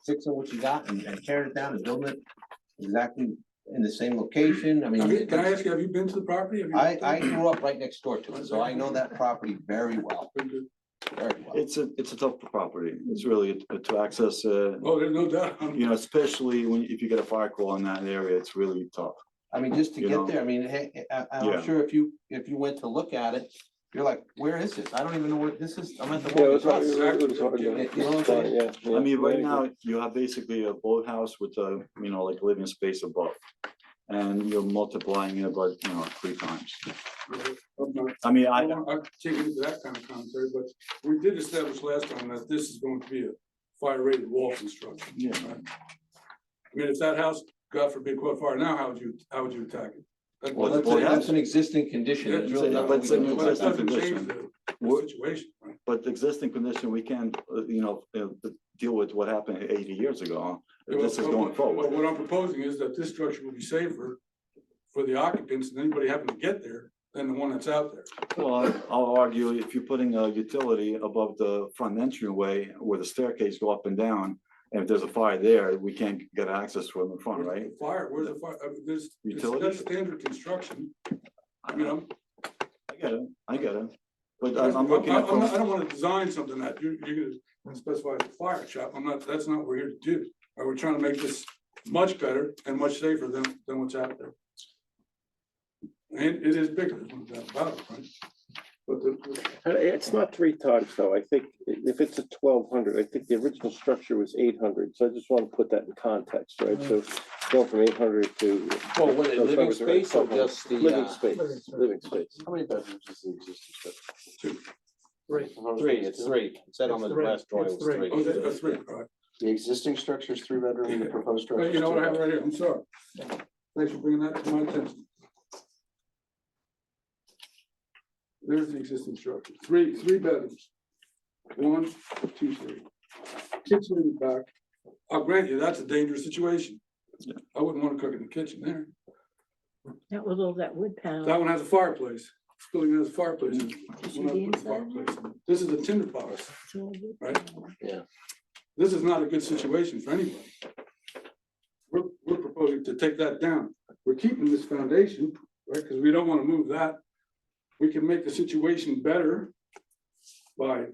Speaker 1: fixing what you got and tearing it down and building it exactly in the same location. I mean,
Speaker 12: Can I ask you, have you been to the property? Have you-
Speaker 1: I grew up right next door to it, so I know that property very well, very well.
Speaker 10: It's a tough property. It's really to access,
Speaker 12: Oh, there's no doubt.
Speaker 10: you know, especially if you get a fire call in that area, it's really tough.
Speaker 1: I mean, just to
Speaker 10: You
Speaker 1: get
Speaker 10: know?
Speaker 1: there, I mean, hey, I'm
Speaker 10: Yeah.
Speaker 1: sure if you went to look at it, you're like, where is this? I don't even know what this is. I'm at the.
Speaker 7: Yeah, it
Speaker 1: wrong
Speaker 7: was hard,
Speaker 1: address.
Speaker 7: it was hard to-
Speaker 1: You know what I'm saying?
Speaker 7: Yeah, yeah,
Speaker 10: I mean, right
Speaker 7: yeah,
Speaker 10: now, you have basically a boathouse with a, you know, like living space above. And you're multiplying it by, you know, 3 times. I mean,
Speaker 12: I take into that kind of commentary, but we did establish last time that this is going to be a fire rated wall construction.
Speaker 10: Yeah.
Speaker 12: right? I mean, if that house, God forbid, caught fire now, how would you attack it? That-
Speaker 10: Well,
Speaker 1: That's an existing condition. It's really not.
Speaker 10: But it's an
Speaker 12: But that
Speaker 10: existing
Speaker 12: doesn't change
Speaker 10: condition.
Speaker 12: the situation, right?
Speaker 10: But the existing condition, we can, you know, deal with what happened 80 years ago. This is going
Speaker 12: But
Speaker 10: forward.
Speaker 12: what I'm proposing is that this structure will be safer for the occupants and anybody having to get there than the one that's out there.
Speaker 10: Well, I'll argue if you're putting a utility above the front entryway where the staircase go up and down, and if there's a fire there, we can't get access to it in the front, right?
Speaker 12: Where's the fire? I mean,
Speaker 10: Utilities?
Speaker 12: that's standard construction. I mean,
Speaker 10: I get it. But I'm looking at
Speaker 12: I
Speaker 10: from,
Speaker 12: don't wanna design something that you're gonna specify as a fire shop. That's not what we're here to do. We're trying to make this much better and much safer than what's out there. And it is bigger, there's no doubt about it, right? But
Speaker 7: It's not 3 times though. I think if it's a 1,200, I think the original structure was 800. So I just want to put that in context, right? So going from 800 to.
Speaker 1: Well, what,
Speaker 7: those
Speaker 1: living
Speaker 7: numbers are
Speaker 1: space or
Speaker 7: 1,200.
Speaker 1: just the,
Speaker 7: Living
Speaker 1: uh,
Speaker 7: space,
Speaker 5: living space.
Speaker 7: living space.
Speaker 1: How many bedrooms is the existing structure?
Speaker 5: Three.
Speaker 1: It's three. It said on the
Speaker 5: It's three.
Speaker 1: last drawing it
Speaker 5: It's
Speaker 1: was
Speaker 5: three.
Speaker 12: oh,
Speaker 1: three.
Speaker 12: that's right, all right.
Speaker 8: The existing structure is 3-bedroom and the proposed structure.
Speaker 12: You know what I have right here? I'm sorry. Thanks for bringing that to my attention. There's the existing structure, three bedrooms. 1, 2, 3. Kitchen in the back. I'll grant you, that's a dangerous situation. I wouldn't want to cook in the kitchen there.
Speaker 2: That was all that wood panel.
Speaker 12: That one has a fireplace. This building has a fireplace.
Speaker 2: See
Speaker 12: We're not
Speaker 2: the
Speaker 12: putting a
Speaker 2: inside?
Speaker 12: fireplace in. This is a tinder box,
Speaker 2: It's all wood
Speaker 12: right?
Speaker 2: panel.
Speaker 1: Yeah.
Speaker 12: This is not a good situation for anybody. We're proposing to take that down. We're keeping this foundation, right, because we don't want to move that. We can make the situation better by,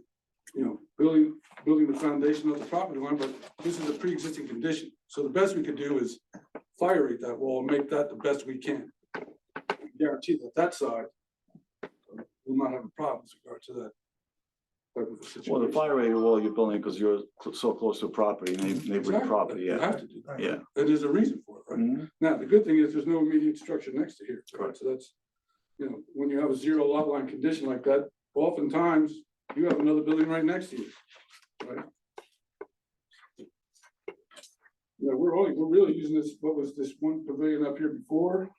Speaker 12: you know, building the foundation of the property line, but this is a pre-existing condition. So the best we could do is fire rate that wall and make that the best we can. Guarantee that side will not have a problem with regard to that type of a situation.
Speaker 10: well, the fire rate wall you're building because you're so close to property, neighboring
Speaker 12: Exactly.
Speaker 10: property,
Speaker 12: You
Speaker 10: yeah.
Speaker 12: have to do that.
Speaker 10: Yeah.
Speaker 12: And there's a reason for it, right?
Speaker 10: Mhm.
Speaker 12: Now, the good thing is there's no immediate structure next to here, right?
Speaker 10: Correct.
Speaker 12: So that's, you know, when you have a 0 lot line condition like that, oftentimes you have another building right next to you, right? You know, we're really using this, what was this one pavilion up here before?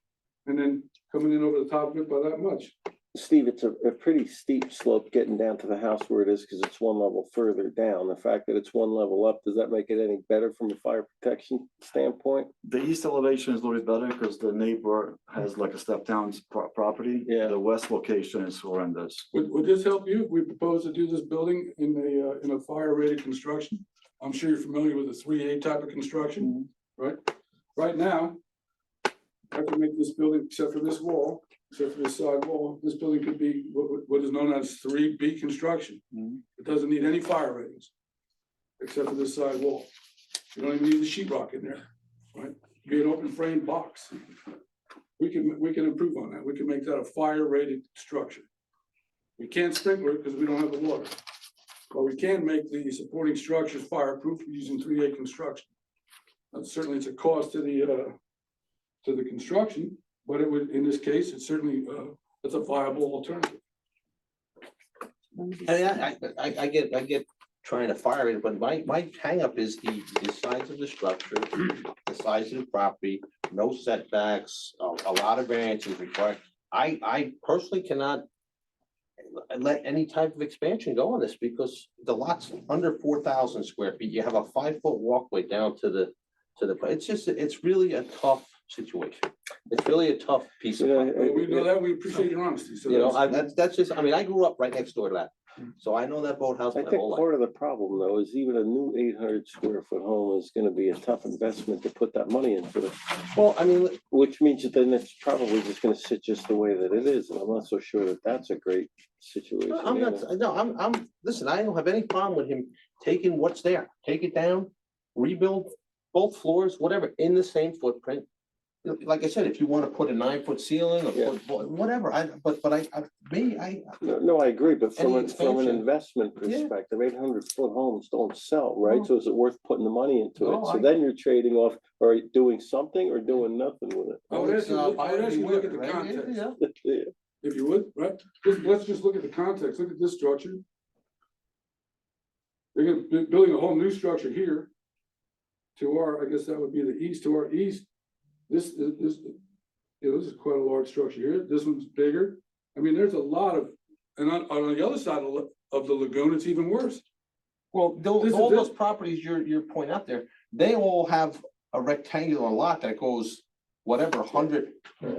Speaker 12: And then coming in over the top of it by that much.
Speaker 7: Steve, it's a pretty steep slope getting down to the house where it is because it's one level further down. The fact that it's one level up, does that make it any better from a fire protection standpoint?
Speaker 10: The east elevation is a little bit better because the neighbor has like a step down property.
Speaker 7: Yeah.
Speaker 10: The west location is horrendous.
Speaker 12: Would this help you if we propose to do this building in a fire rated construction? I'm sure you're familiar with the 3A type of construction, right? Right now, I can make this building, except for this wall, except for this side wall, this building could be what is known as 3B construction.
Speaker 10: Mhm.
Speaker 12: It doesn't need any fire ratings, except for this side wall. You don't even need the sheetrock in there, right? Be an open frame box. We can improve on that. We can make that a fire rated structure. We can't sprinkler it because we don't have the water. But we can make the supporting structures fireproof using 3A construction. Certainly it's a cost to the construction, but it would, in this case, it's certainly, it's a viable alternative.
Speaker 1: I get trying to fire it, but my hangup is the size of the structure, the size of the property, no setbacks, a lot of variances required. I personally cannot let any type of expansion go on this because the lot's under 4,000 square feet. You have a 5-foot walkway down to the, it's really a tough situation. It's really a tough piece of.
Speaker 7: Yeah,
Speaker 1: property.
Speaker 12: Well, we know that, we appreciate your honesty, so.
Speaker 1: You know,
Speaker 12: that's-
Speaker 1: that's just, I mean, I grew up right next door to that, so I know that boathouse
Speaker 7: I
Speaker 1: my
Speaker 7: think
Speaker 1: whole life.
Speaker 7: part of the problem though is even a new 800 square foot home is gonna be a tough investment to put that money into it.
Speaker 1: Well, I mean,
Speaker 7: Which means that then it's probably just gonna sit just the way that it is, and I'm not so sure that that's a great situation.
Speaker 1: I'm not,
Speaker 7: either.
Speaker 1: no, listen, I don't have any problem with him taking what's there, take it down, rebuild both floors, whatever, in the same footprint. Like I said, if you wanna put a 9-foot ceiling or
Speaker 7: Yeah.
Speaker 1: put whatever, but I,
Speaker 7: No, I agree, but from
Speaker 1: Any
Speaker 7: an
Speaker 1: expansion?
Speaker 7: investment
Speaker 1: Yeah.
Speaker 7: perspective, 800-foot homes don't sell, right?
Speaker 1: No.
Speaker 7: So is it worth putting the money into
Speaker 1: No,
Speaker 7: it? So
Speaker 1: I-
Speaker 7: then you're trading off, or doing something or doing nothing with
Speaker 12: I would ask you, I would ask you to look at the
Speaker 1: right?
Speaker 12: context,
Speaker 1: Yeah.
Speaker 7: it. Yeah.
Speaker 12: if you would, right? Let's just look at the context, look at this structure. They're gonna be building a whole new structure here. To our, I guess that would be the east, to our east. This, this is quite a large structure here, this one's bigger. I mean, there's a lot of, and on the other side of the lagoon, it's even worse.
Speaker 1: Well,
Speaker 12: This is
Speaker 1: all
Speaker 12: it.
Speaker 1: those properties you're pointing out there, they all have a rectangular lot that goes whatever, 100,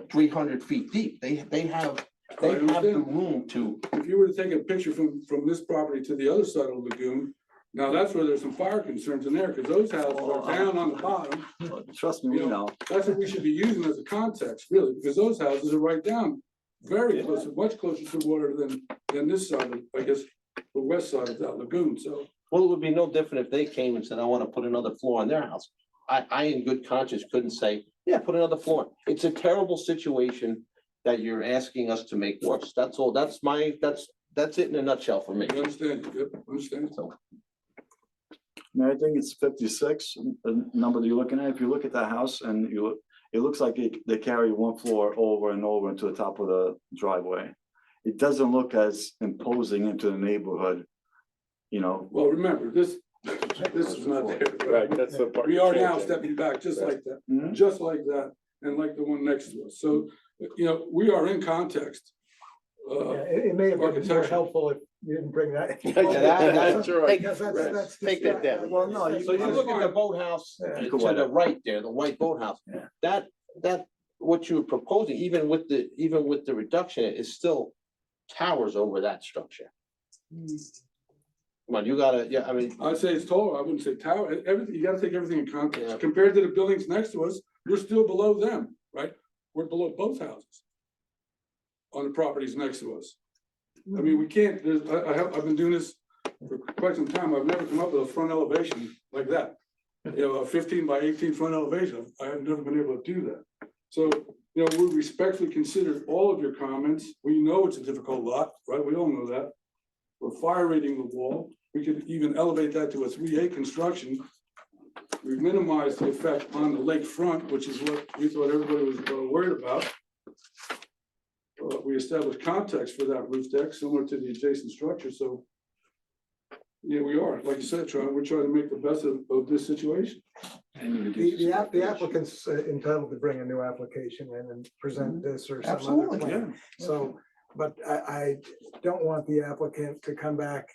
Speaker 1: 300 feet deep. They have the
Speaker 12: understand.
Speaker 1: room to,
Speaker 12: If you were to take a picture from this property to the other side of the lagoon, now that's where there's some fire concerns in there, because those houses are down on the bottom.
Speaker 10: Trust me, we know.
Speaker 12: That's what we should be using as a context, really, because those houses are right down, very close, much closer to water than this side, I guess, the west side of that lagoon, so.
Speaker 1: well, it would be no different if they came and said, I want to put another floor in their house. I in good conscience couldn't say, yeah, put another floor. It's a terrible situation that you're asking us to make worse. That's all. That's it in a nutshell for me.
Speaker 12: I understand, yep, understand.
Speaker 1: So,
Speaker 10: No, I think it's 56, the number that you're looking at. If you look at that house and you look, it looks like they carry one floor over and over into the top of the driveway. It doesn't look as imposing into the neighborhood, you know.
Speaker 12: Well, remember, this is not there.
Speaker 7: Right, that's the part.
Speaker 12: We are now stepping back just like that,
Speaker 10: Mhm.
Speaker 12: just like that, and like the one next to us, so, you know, we are in context.
Speaker 5: Yeah, it may have been more
Speaker 12: Architecture.
Speaker 5: helpful if you didn't bring that.
Speaker 7: That's right.
Speaker 5: Because that's
Speaker 11: Take that down.
Speaker 1: well, no, so you look at the boathouse
Speaker 5: Yeah.
Speaker 1: to the right there, the white boathouse.
Speaker 10: Yeah.
Speaker 1: That, what you were proposing, even with the reduction, it still towers over that structure. Come on, you gotta, yeah, I mean,
Speaker 12: I'd say it's taller, I wouldn't say tower, everything, you gotta take everything in
Speaker 1: Yeah.
Speaker 12: context, compared to the buildings next to us, we're still below them, right? We're below both houses. On the properties next to us. I mean, we can't, I've been doing this for quite some time, I've never come up with a front elevation like that. You know, a 15 by 18 front elevation, I have never been able to do that. So, you know, we respectfully considered all of your comments, we know it's a difficult lot, right, we all know that. We're fire rating the wall, we could even elevate that to a 3A construction. We've minimized the effect on the lake front, which is what we thought everybody was worried about. We established context for that roof deck, similar to the adjacent structure, so. Yeah, we are, like you said, we're trying to make the best of this situation.
Speaker 5: The applicant's entitled to bring a new application in and present this or some other
Speaker 1: Absolutely,
Speaker 5: plan. So, but I don't want the applicant to come back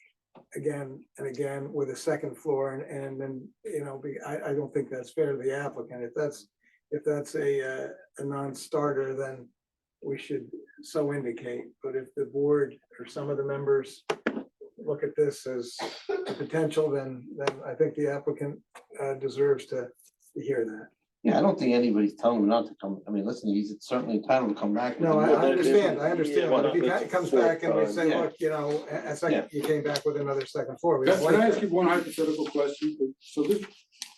Speaker 5: again and again with a second floor and then, you know, I don't think that's fair to the applicant. If that's a non-starter, then we should so indicate. But if the board or some of the members look at this as a potential, then I think the applicant deserves to hear that.
Speaker 1: yeah, I don't think anybody's telling him not to come. I mean, listen, he's certainly entitled to come back. with
Speaker 5: No,
Speaker 1: a
Speaker 5: I
Speaker 1: new-
Speaker 5: understand, but if he
Speaker 7: It's
Speaker 5: comes back and we say,
Speaker 1: Yeah.
Speaker 5: look, you know, a second, you came back with another second floor. we
Speaker 12: Can
Speaker 5: don't
Speaker 12: can I
Speaker 5: like
Speaker 12: ask
Speaker 5: that.
Speaker 12: you one hypothetical question? So this,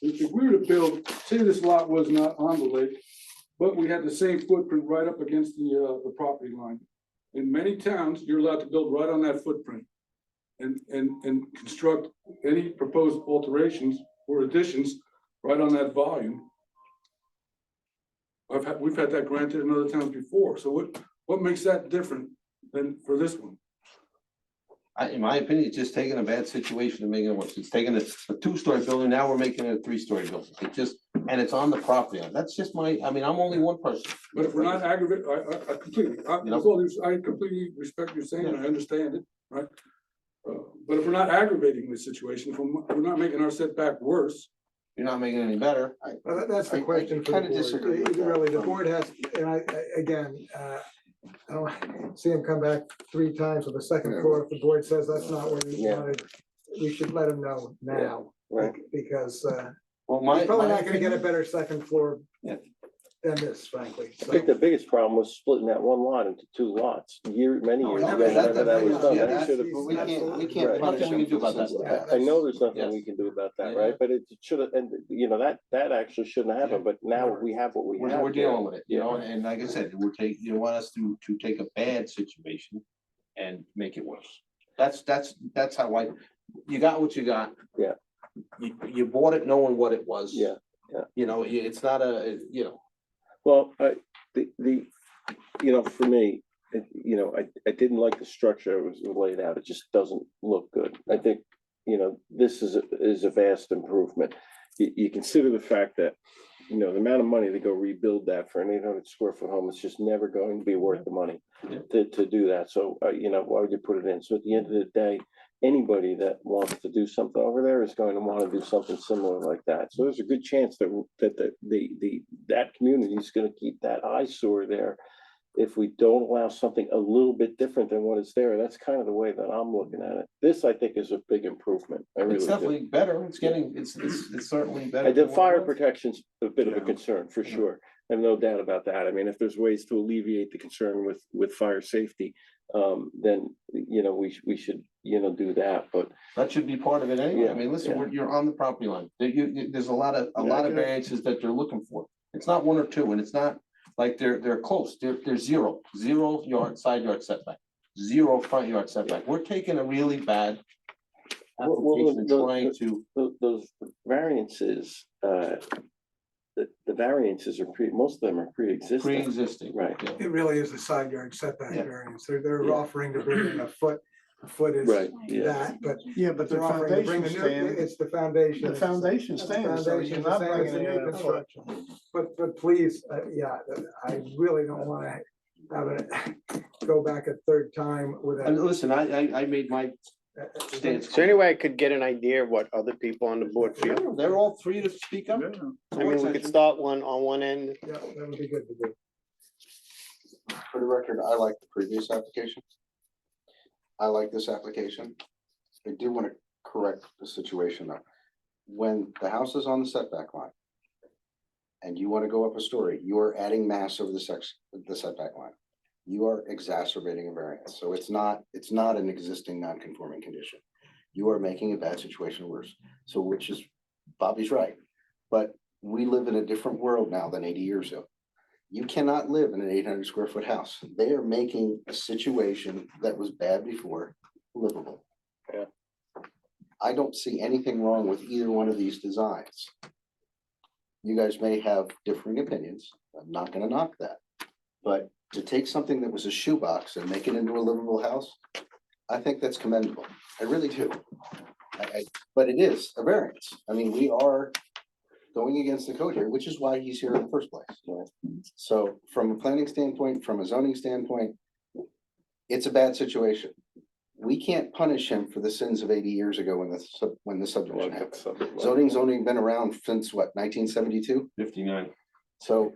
Speaker 12: if we were to build, say this lot was not on the lake, but we had the same footprint right up against the property line. In many towns, you're allowed to build right on that footprint. And construct any proposed alterations or additions right on that volume. We've had that granted in other towns before, so what makes that different than for this one?
Speaker 1: in my opinion, it's just taking a bad situation and making it worse. It's taking a two-story building, now we're making it a three-story building. It just, and it's on the property line. That's just my, I mean, I'm only one person.
Speaker 12: But if we're not aggravating, I completely, I completely respect what you're saying, and I understand it, right? But if we're not aggravating the situation, if we're not making our setback worse,
Speaker 1: You're not making it any better.
Speaker 5: Well, that's the
Speaker 8: I
Speaker 5: question for the
Speaker 8: kinda
Speaker 5: board.
Speaker 8: disagree with that.
Speaker 5: Really, the board has, and again, I don't see him come back 3 times for the second floor. If the board says that's not what he
Speaker 7: Yeah.
Speaker 5: wanted, we should let him know now.
Speaker 7: Right.
Speaker 5: Because,
Speaker 1: Well,
Speaker 5: he's probably
Speaker 1: my
Speaker 5: not gonna get a
Speaker 1: opinion-
Speaker 5: better second floor
Speaker 1: Yeah.
Speaker 5: than this, frankly.
Speaker 7: I
Speaker 5: So,
Speaker 7: think the biggest problem was splitting that one lot into 2 lots, many years ago,
Speaker 5: that-
Speaker 7: whenever that was done.
Speaker 5: yeah,
Speaker 7: That should have.
Speaker 1: But we can't
Speaker 7: Right.
Speaker 1: punish
Speaker 8: Nothing
Speaker 1: him for the sins of the
Speaker 5: Yeah.
Speaker 1: past.
Speaker 7: I know there's nothing
Speaker 1: Yes.
Speaker 7: we can do about that,
Speaker 1: Yeah.
Speaker 7: right? But it should have, and you know, that actually shouldn't have happened, but now we have what we have.
Speaker 1: We're dealing with it, you know,
Speaker 7: Yeah.
Speaker 1: and like I said, you want us to take a bad situation and make it worse. That's how you got what you got.
Speaker 7: Yeah.
Speaker 1: You bought it knowing what it was.
Speaker 7: Yeah,
Speaker 1: You know, it's not
Speaker 7: Well, for me, I didn't like the structure it was laid out. It just doesn't look good. I think, this is a vast improvement. You consider the fact that, the amount of money to go rebuild that for an 800 square foot home, it's just never going to be worth the money to do that. So, why would you put it in? So at the end of the day, anybody that wants to do something over there is going to want to do something similar like that. So there's a good chance that community is going to keep that eyesore there. If we don't allow something a little bit different than what is there, that's kind of the way that I'm looking at it. This, I think, is a big improvement. I really
Speaker 1: it's
Speaker 7: do.
Speaker 1: definitely better. It's certainly better.
Speaker 7: The
Speaker 1: than what it
Speaker 7: fire
Speaker 1: was.
Speaker 7: protection's a bit of a
Speaker 12: Yeah.
Speaker 7: concern, for sure. I have no doubt about that. I mean, if there's ways to alleviate the concern with fire safety, then, we should, do that, but.
Speaker 1: That should be part of it anyway. I mean, listen,
Speaker 7: Yeah.
Speaker 1: You're on the property line. There's a lot of variances that they're looking for. It's not 1 or 2, and it's not like they're close. They're zero side yard setback, 0 front yard setback. We're taking a really bad application and trying to.
Speaker 7: Those variances, the variances are most of them are pre-existing.
Speaker 1: Pre-existing.
Speaker 7: Right.
Speaker 1: Yeah.
Speaker 5: it really is a side yard setback
Speaker 1: Yeah.
Speaker 5: variance. They're
Speaker 7: Yeah.
Speaker 5: offering to bring in a foot is
Speaker 7: Right, yeah.
Speaker 5: that, but
Speaker 13: Yeah, but the
Speaker 5: they're offering to bring
Speaker 13: foundation
Speaker 5: the new,
Speaker 13: stand,
Speaker 5: it's the foundation.
Speaker 13: the foundation
Speaker 5: The
Speaker 13: stands, so
Speaker 5: foundation
Speaker 13: you're
Speaker 5: is the
Speaker 13: not
Speaker 5: same as the
Speaker 13: bringing
Speaker 5: new
Speaker 13: it in.
Speaker 5: construction. But please, I really don't wanna have it go back a third time with
Speaker 1: And
Speaker 5: a.
Speaker 1: listen, I made my stance.
Speaker 11: Is there any way I could get an idea of what other people on the board feel?
Speaker 1: They're all free to speak up.
Speaker 11: I mean, we could start on one end.
Speaker 5: Yeah, that would be good to do.
Speaker 8: For the record, I like the previous application. I like this application. I do want to correct the situation though. When the house is on the setback line and you want to go up a story, you are adding mass over the setback line. You are exacerbating a variance. So it's not an existing non-conforming condition. You are making a bad situation worse. So which is, Bobby's right. But we live in a different world now than 80 years ago. You cannot live in an 800 square foot house. They are making a situation that was bad before livable.
Speaker 7: Yeah.
Speaker 8: I don't see anything wrong with either one of these designs. You guys may have differing opinions. I'm not gonna knock that. But to take something that was a shoebox and make it into a livable house, I think that's commendable. I really do. But it is a variance. I mean, we are going against the code here, which is why he's here in the first place. Right? So from a planning standpoint, from a zoning standpoint, it's a bad situation. We can't punish him for the sins of 80 years ago when the subdivision happened. Zoning's only been around since what, 1972?
Speaker 1: 59.
Speaker 8: So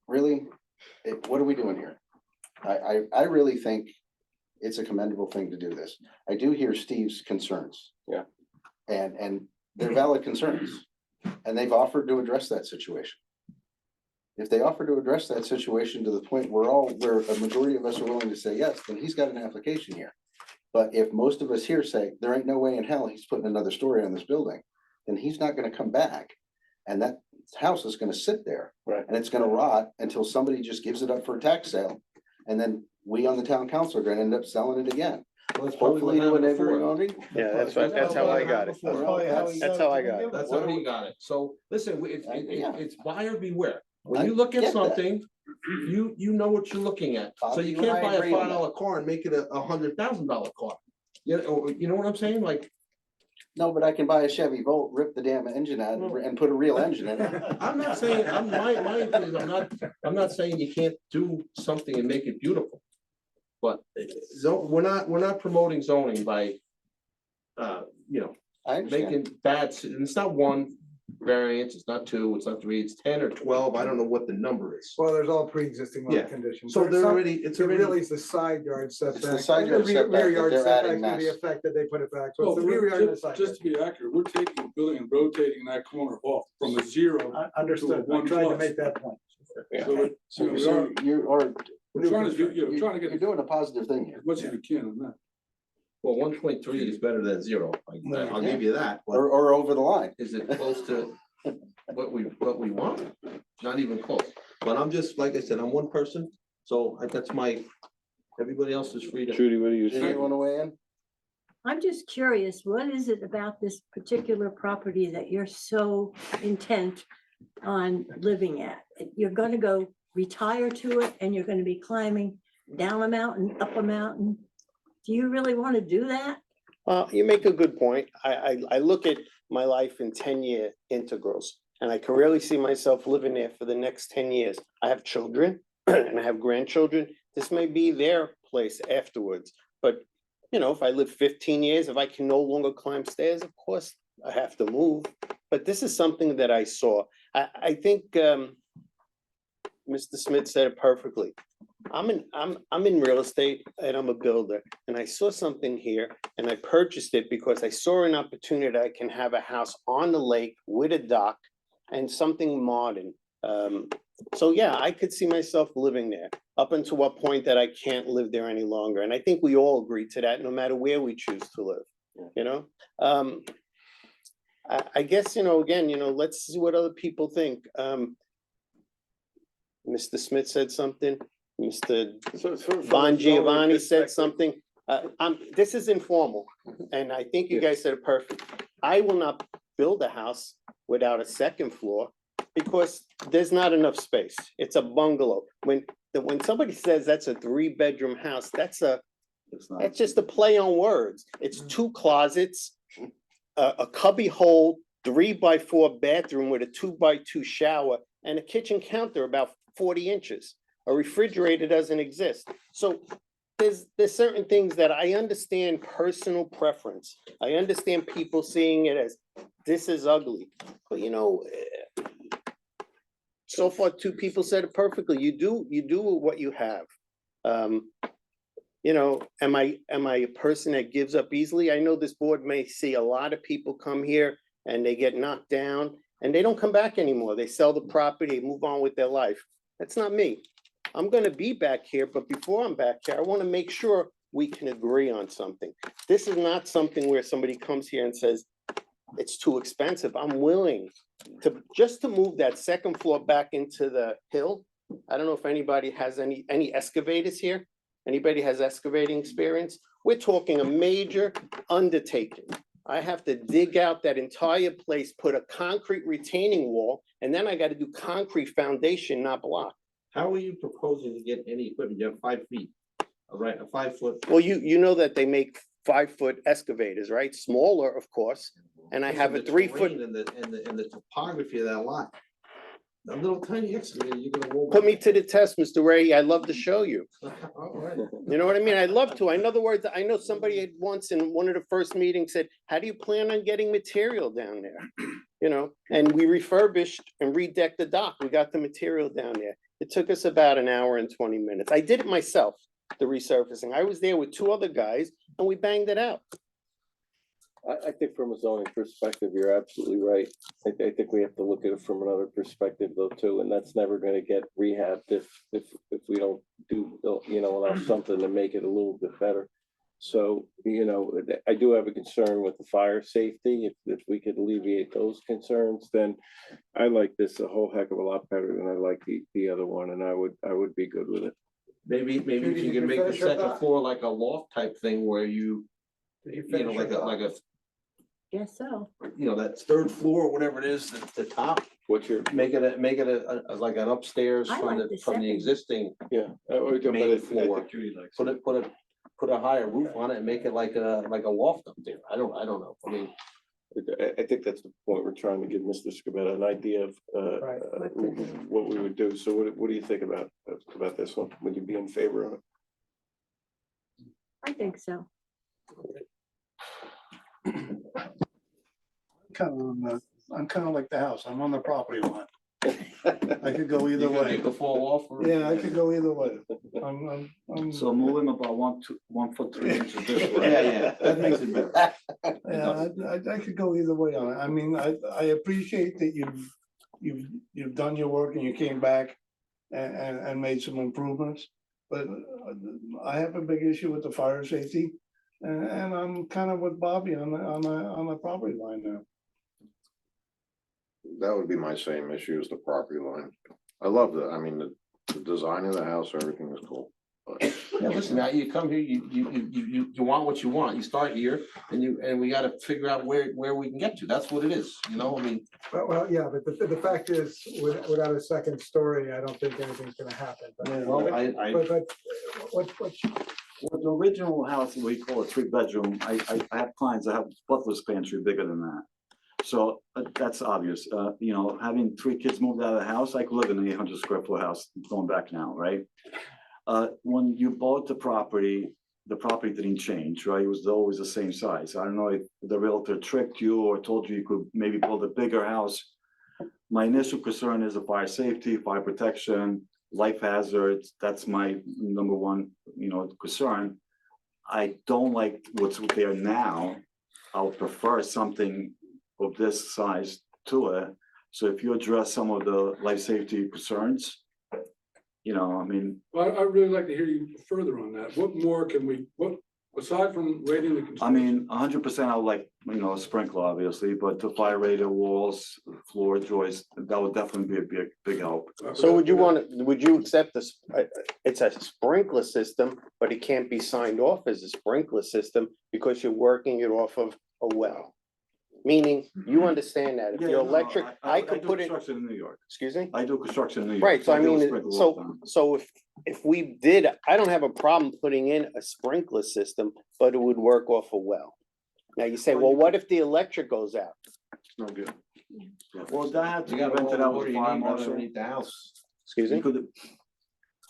Speaker 8: really, what are we doing here? I really think it's a commendable thing to do this. I do hear Steve's concerns.
Speaker 7: Yeah.
Speaker 8: And they're valid concerns. And they've offered to address that situation. If they offer to address that situation to the point where a majority of us are willing to say yes, then he's got an application here. But if most of us here say, there ain't no way in hell he's putting another story on this building, then he's not gonna come back. And that house is gonna sit there.
Speaker 7: Right.
Speaker 8: And it's gonna rot until somebody just gives it up for a tax sale. And then we on the town council are gonna end up selling it again.
Speaker 1: Well, that's probably what
Speaker 8: Hopefully to a
Speaker 1: happened before.
Speaker 8: neighboring owner.
Speaker 11: Yeah, that's how I got it. That's how I got it.
Speaker 1: That's how he got it. So listen, it's buyer beware. When
Speaker 8: I
Speaker 1: you look at
Speaker 8: get that.
Speaker 1: something, you know what you're looking at. So
Speaker 8: Bobby,
Speaker 1: you
Speaker 8: you and
Speaker 1: can't
Speaker 8: I
Speaker 1: buy a
Speaker 8: agree on that.
Speaker 1: $5 car and make it a $100,000 car. You know what I'm saying? Like,
Speaker 8: No, but I can buy a Chevy Volt, rip the damn engine out and put a real engine in it.
Speaker 1: I'm not saying, my thing is, I'm not saying you can't do something and make it beautiful. But we're not promoting zoning by, you know,
Speaker 8: I understand.
Speaker 1: making bad, and it's not one variance, it's not two, it's not three, it's 10 or 12, I don't know what the number is.
Speaker 5: Well, there's all pre-existing lot
Speaker 1: Yeah.
Speaker 5: conditions.
Speaker 1: So
Speaker 5: It's
Speaker 1: they're
Speaker 5: not-
Speaker 1: already, it's
Speaker 5: It
Speaker 1: already.
Speaker 5: really is the side yard setback.
Speaker 8: side
Speaker 5: and
Speaker 8: yard
Speaker 5: the rear
Speaker 8: setback that
Speaker 5: yard
Speaker 8: they're adding
Speaker 5: setback to the
Speaker 8: mass.
Speaker 5: effect that they put it back. So
Speaker 12: Well,
Speaker 5: it's the rear yard and the
Speaker 12: just
Speaker 5: side
Speaker 12: just to be accurate, we're taking the building and rotating that corner off from a zero.
Speaker 5: yard. Understood. I
Speaker 12: One
Speaker 5: tried to
Speaker 12: plus.
Speaker 5: make that point.
Speaker 12: So it- so we
Speaker 8: So
Speaker 12: are,
Speaker 8: you are,
Speaker 12: we're trying to do, you know, trying to
Speaker 8: you're
Speaker 12: get
Speaker 8: doing a positive thing here.
Speaker 12: as much as we can on that.
Speaker 1: Well, 1.3 is better than 0, I'll give you that, but
Speaker 8: Or over the line.
Speaker 1: is it close to what we want? Not even close, but I'm just, like I said, I'm one person, so that's everybody else is free to.
Speaker 7: Judy, what do you
Speaker 8: Do
Speaker 7: say?
Speaker 8: you wanna weigh in?
Speaker 2: I'm just curious, what is it about this particular property that you're so intent on living at? You're gonna go retire to it and you're gonna be climbing down a mountain, up a mountain. Do you really want to do that?
Speaker 11: You make a good point. I look at my life in 10-year integrals, and I can really see myself living there for the next 10 years. I have children and I have grandchildren. This may be their place afterwards, but you know, if I live 15 years, if I can no longer climb stairs, of course I have to move. But this is something that I saw. I think Mr. Smith said it perfectly. I'm in real estate and I'm a builder, and I saw something here and I purchased it because I saw an opportunity that I can have a house on the lake with a dock and something modern. So yeah, I could see myself living there up until what point that I can't live there any longer. And I think we all agree to that, no matter where we choose to live, you know? I guess, you know, again, you know, let's see what other people think. Mr. Smith said something. Mr. Von Giovanni said something. This is informal, and I think you guys said it perfect. I will not build a house without a second floor because there's not enough space. It's a bungalow. When somebody says that's a 3-bedroom house, that's just a play on words. It's 2 closets, a cubby hole, 3x4 bathroom with a 2x2 shower, and a kitchen counter about 40 inches. A refrigerator doesn't exist. So there's certain things that I understand personal preference. I understand people seeing it as this is ugly, but you know, so far 2 people said it perfectly. You do what you have. You know, am I a person that gives up easily? I know this board may see a lot of people come here and they get knocked down and they don't come back anymore. They sell the property, move on with their life. That's not me. I'm gonna be back here, but before I'm back here, I wanna make sure we can agree on something. This is not something where somebody comes here and says, it's too expensive. I'm willing to, just to move that second floor back into the hill. I don't know if anybody has any excavators here. Anybody has excavating experience? We're talking a major undertaking. I have to dig out that entire place, put a concrete retaining wall, and then I gotta do concrete foundation, not block.
Speaker 1: How are you proposing to get any equipment? You have 5 feet, right, a 5-foot.
Speaker 11: Well, you know that they make 5-foot excavators, right? Smaller, of course, and I have a
Speaker 1: The
Speaker 11: 3-foot.
Speaker 1: terrain and the topography of that lot. A little tiny excavator, you're gonna.
Speaker 11: Put me to the test, Mr. Ray. I'd love to show you.
Speaker 1: All right.
Speaker 11: You know what I mean? I'd love to. In other words, I know somebody had once in one of the first meetings said, how do you plan on getting material down there? You know, and we refurbished and redecked the dock. We got the material down there. It took us about an hour and 20 minutes. I did it myself, the resurfacing. I was there with 2 other guys and we banged it out.
Speaker 7: I think from a zoning perspective, you're absolutely right. I think we have to look at it from another perspective though too, and that's never gonna get rehabbed if we don't do, you know, allow something to make it a little bit better. So, you know, I do have a concern with the fire safety. If we could alleviate those concerns, then I like this a whole heck of a lot better than I like the other one, and I would be good with it.
Speaker 1: Maybe if
Speaker 5: Judy,
Speaker 1: you
Speaker 5: did
Speaker 1: can
Speaker 5: you
Speaker 1: make the
Speaker 5: finish your
Speaker 1: second
Speaker 5: thought?
Speaker 1: floor like a loft type thing where you know, like a,
Speaker 2: Guess so.
Speaker 1: you know, that 3rd floor, or whatever it is, the top.
Speaker 7: What's your,
Speaker 1: Make it like an upstairs
Speaker 2: I
Speaker 1: from
Speaker 2: like the
Speaker 1: from the
Speaker 2: second.
Speaker 1: existing
Speaker 7: yeah.
Speaker 1: main floor.
Speaker 7: Judy likes.
Speaker 1: Put put a higher roof on it and make it like a loft up there. I don't know. I mean,
Speaker 7: I think that's the point we're trying to give Mr. Scabetta an idea of,
Speaker 5: Right.
Speaker 7: what we would do. So what do you think about this one? Would you be in favor of it?
Speaker 2: I think so.
Speaker 13: I'm kind of like the house. I'm on the property line. I could go either
Speaker 1: you
Speaker 13: way.
Speaker 1: could fall off. or-
Speaker 13: Yeah, I could go either way.
Speaker 10: So move him about 1 foot 3 inches this way.
Speaker 1: Yeah, that makes it better.
Speaker 13: Yeah, I could go either way on it. I mean, I appreciate that you've done your work and you came back and made some improvements. But I have a big issue with the fire safety, and I'm kind of with Bobby on the property line now.
Speaker 14: That would be my same issue as the property line. I love the, I mean, the design of the house, everything is cool. But
Speaker 1: Yeah, listen, now you come here, you want what you want. You start here and we gotta figure out where we can get to. That's what it is, you know, I mean.
Speaker 5: Well, yeah, but the fact is, without a second story, I don't think anything's gonna happen.
Speaker 1: Well,
Speaker 5: But what,
Speaker 10: Well, the original house, we call it 3-bedroom, I have clients that have butler's pantry bigger than that. So that's obvious, you know, having 3 kids moved out of the house, I could live in an 800 square foot house going back now, right? When you bought the property didn't change, right? It was always the same size. I don't know if the realtor tricked you or told you could maybe build a bigger house. My initial concern is the fire safety, fire protection, life hazards. That's my number one, you know, concern. I don't like what's there now. I would prefer something of this size to it. So if you address some of the life safety concerns, you know, I mean,
Speaker 12: Well, I'd really like to hear you further on that. What more can we, aside from rating the
Speaker 10: I
Speaker 12: construction?
Speaker 10: mean, 100% I would like, you know, a sprinkler, obviously, but the fire rated walls, floor joists, that would definitely be a big help.
Speaker 11: So would you accept this, it's a sprinkler system, but it can't be signed off as a sprinkler system because you're working it off of a well? Meaning, you understand that if
Speaker 10: Yeah,
Speaker 11: your
Speaker 10: no,
Speaker 11: electric, I
Speaker 10: do
Speaker 11: could put it,
Speaker 10: construction in New York.
Speaker 11: excuse me?
Speaker 10: I do construction in New York.
Speaker 11: Right, so I
Speaker 10: deal with
Speaker 11: mean,
Speaker 10: sprinklers all the time.
Speaker 11: so if we did, I don't have a problem putting in a sprinkler system, but it would work off a well. Now you say, well, what if the electric goes out?
Speaker 10: It's no good. Well, that had to
Speaker 1: You
Speaker 10: be
Speaker 1: got
Speaker 10: rented out with
Speaker 1: you
Speaker 10: fire
Speaker 1: need
Speaker 10: marshal.
Speaker 1: underneath the house.
Speaker 11: Excuse
Speaker 10: You
Speaker 11: me?
Speaker 10: could,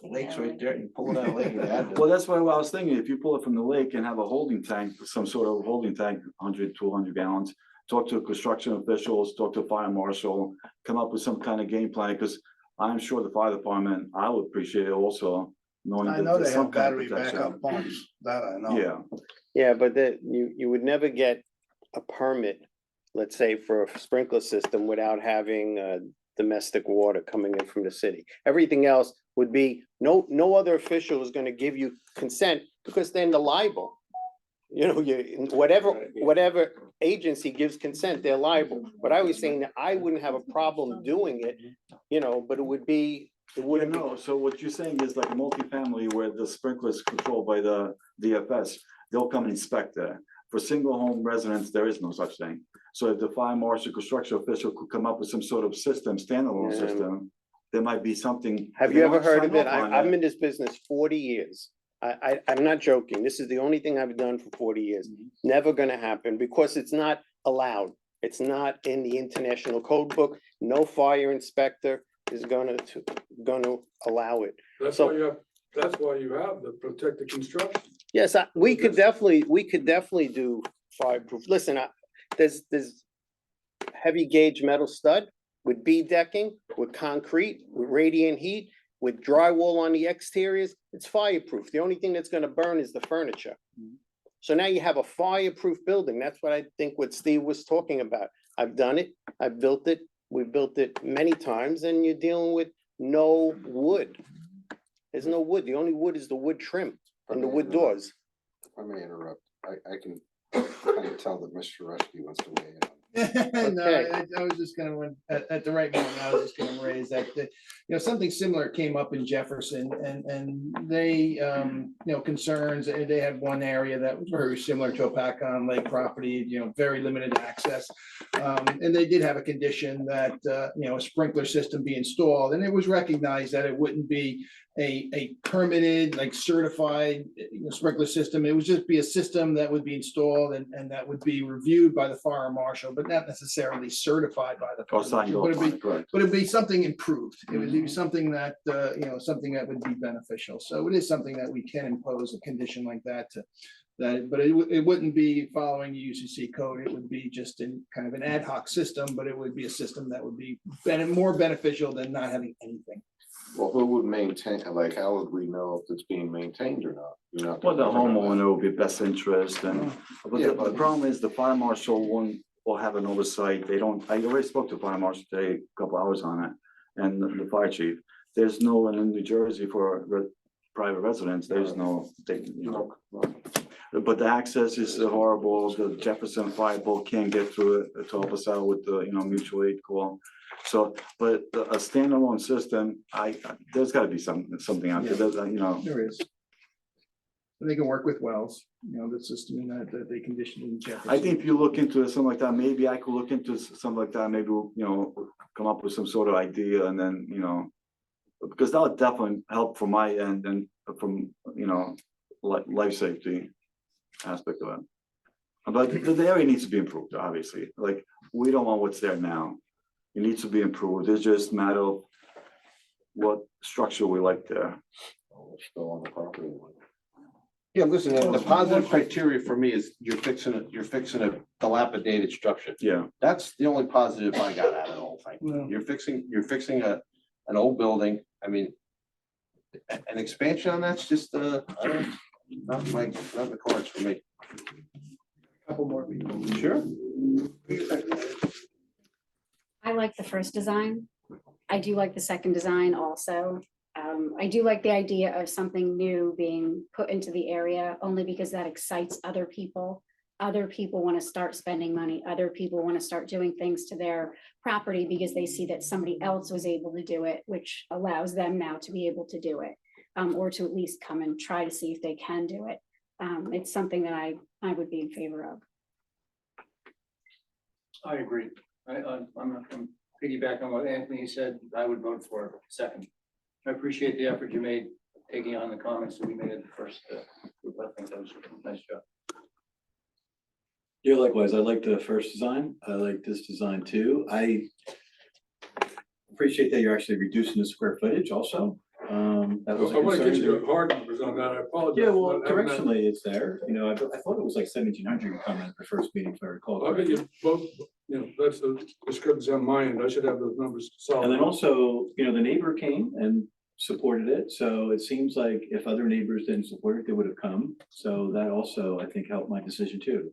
Speaker 1: The lake's right there. You pull it out like that.
Speaker 10: well, that's what I was thinking. If you pull it from the lake and have a holding tank, some sort of holding tank, 100, 200 gallons, talk to construction officials, talk to fire marshal, come up with some kind of game plan, because I'm sure the fire department, I would appreciate it also, knowing
Speaker 13: I
Speaker 10: that
Speaker 13: know
Speaker 10: there's
Speaker 13: they
Speaker 10: some
Speaker 13: have
Speaker 10: kind of
Speaker 13: battery
Speaker 10: protection.
Speaker 13: backup pumps, that I know.
Speaker 10: Yeah,
Speaker 11: Yeah, but that, you would never get a permit, let's say, for a sprinkler system without having domestic water coming in from the city. Everything else would be, no other official is gonna give you consent, because then the liable. You know, whatever agency gives consent, they're liable. But I was saying that I wouldn't have a problem doing it, you know, but it would be, it wouldn't be.
Speaker 10: no, so what you're saying is like a multifamily where the sprinkler is controlled by the DFS, they'll come and inspect that. For single home residents, there is no such thing. So if the fire marshal, construction official could come up with some sort of system, standalone
Speaker 11: Yeah.
Speaker 10: system, there might be something.
Speaker 11: Have
Speaker 10: they
Speaker 11: you ever
Speaker 10: won't
Speaker 11: heard
Speaker 10: sign
Speaker 11: of it?
Speaker 10: off on
Speaker 11: I'm in this business 40 years. I'm not joking. This is the only thing I've done for 40 years. Never gonna happen because it's not allowed. It's not in the international code book. No fire inspector is gonna allow it.
Speaker 12: That's
Speaker 11: so-
Speaker 12: why you have the protected construction.
Speaker 11: Yes, we could definitely do fireproof. Listen, there's heavy gauge metal stud with bead decking, with concrete, with radiant heat, with drywall on the exteriors. It's fireproof. The only thing that's gonna burn is the furniture. So now you have a fireproof building. That's what I think what Steve was talking about. I've done it. I've built it. We've built it many times, and you're dealing with no wood. There's no wood. The only wood is the wood trim and the wood doors.
Speaker 8: If I may interrupt, I can kind of tell that Mr. Rushkey wants to weigh in on.
Speaker 15: No, I was just gonna, at the right moment, I was just gonna raise that, something similar came up in Jefferson and they, concerns, they had one area that was very similar to a Pacon Lake property, very limited access. And they did have a condition that, a sprinkler system be installed, and it was recognized that it wouldn't be a permitted, like certified sprinkler system. It would just be a system that would be installed and that would be reviewed by the fire marshal, but not necessarily certified by the.
Speaker 10: Or
Speaker 15: fire
Speaker 10: signed
Speaker 15: marshal.
Speaker 10: off
Speaker 15: But
Speaker 10: on
Speaker 15: it'd
Speaker 10: it, correct.
Speaker 15: but it'd be something improved. It would be something that, something that would be beneficial. So it is something that we can impose a condition like that to, but it wouldn't be following the UCC code. It would be just in kind of an ad hoc system, but it would be a system that would be more beneficial than not having anything.
Speaker 14: Well, who would maintain, like, how would we know if it's being maintained or not? You're not.
Speaker 10: Well, the homeowner will be best interest and, but
Speaker 14: Yeah,
Speaker 10: the
Speaker 14: but-
Speaker 10: problem is the fire marshal will have an oversight. They don't, I already spoke to the fire marshal today, a couple hours on it, and the fire chief. There's no one in New Jersey for private residents. There's no, but the access is horrible. The Jefferson Fire Boat can't get through it to help us out with the, mutual aid call. So, but a standalone system, there's gotta be something out there,
Speaker 15: There is. They can work with wells, the system that they conditioned in Jefferson.
Speaker 10: I think if you look into something like that, maybe I could look into something like that, maybe, come up with some sort of idea and then, because that would definitely help from my end and from, life safety aspect of it. But the area needs to be improved, obviously, like, we don't want what's there now. It needs to be improved. It's just a matter of what structure we like there.
Speaker 14: Still on the property.
Speaker 1: Yeah, listen, the positive criteria for me is you're fixing a dilapidated structure.
Speaker 10: Yeah.
Speaker 1: That's the only positive I got out of the whole thing.
Speaker 5: Yeah.
Speaker 1: You're fixing an old building. I mean, an expansion on that's just, not the cards for me.
Speaker 15: Couple more people.
Speaker 1: Sure.
Speaker 16: I like the first design. I do like the second design also. I do like the idea of something new being put into the area only because that excites other people. Other people want to start spending money. Other people want to start doing things to their property because they see that somebody else was able to do it, which allows them now to be able to do it, or to at least come and try to see if they can do it. It's something that I would be in favor of.
Speaker 17: I agree. I'm piggyback on what Anthony said. I would vote for second. I appreciate the effort you made taking on the comments that we made at the first group. I think that was a nice job.
Speaker 4: Yeah, likewise, I like the first design. I like this design too. I appreciate that you're actually reducing the square footage also. That was a
Speaker 12: I want to get
Speaker 4: concern.
Speaker 12: you the hard numbers on that. I apologize.
Speaker 4: Yeah, well,
Speaker 12: for not having that.
Speaker 4: correctionally, it's there. I thought it was like 1,700 you comment at the first meeting, if I recall.
Speaker 12: I'll get you both, that's the discrepancy on my end. I should have those numbers solid.
Speaker 4: And then also, the neighbor came and supported it. So it seems like if other neighbors didn't support it, they would have come. So that also, I think, helped my decision too.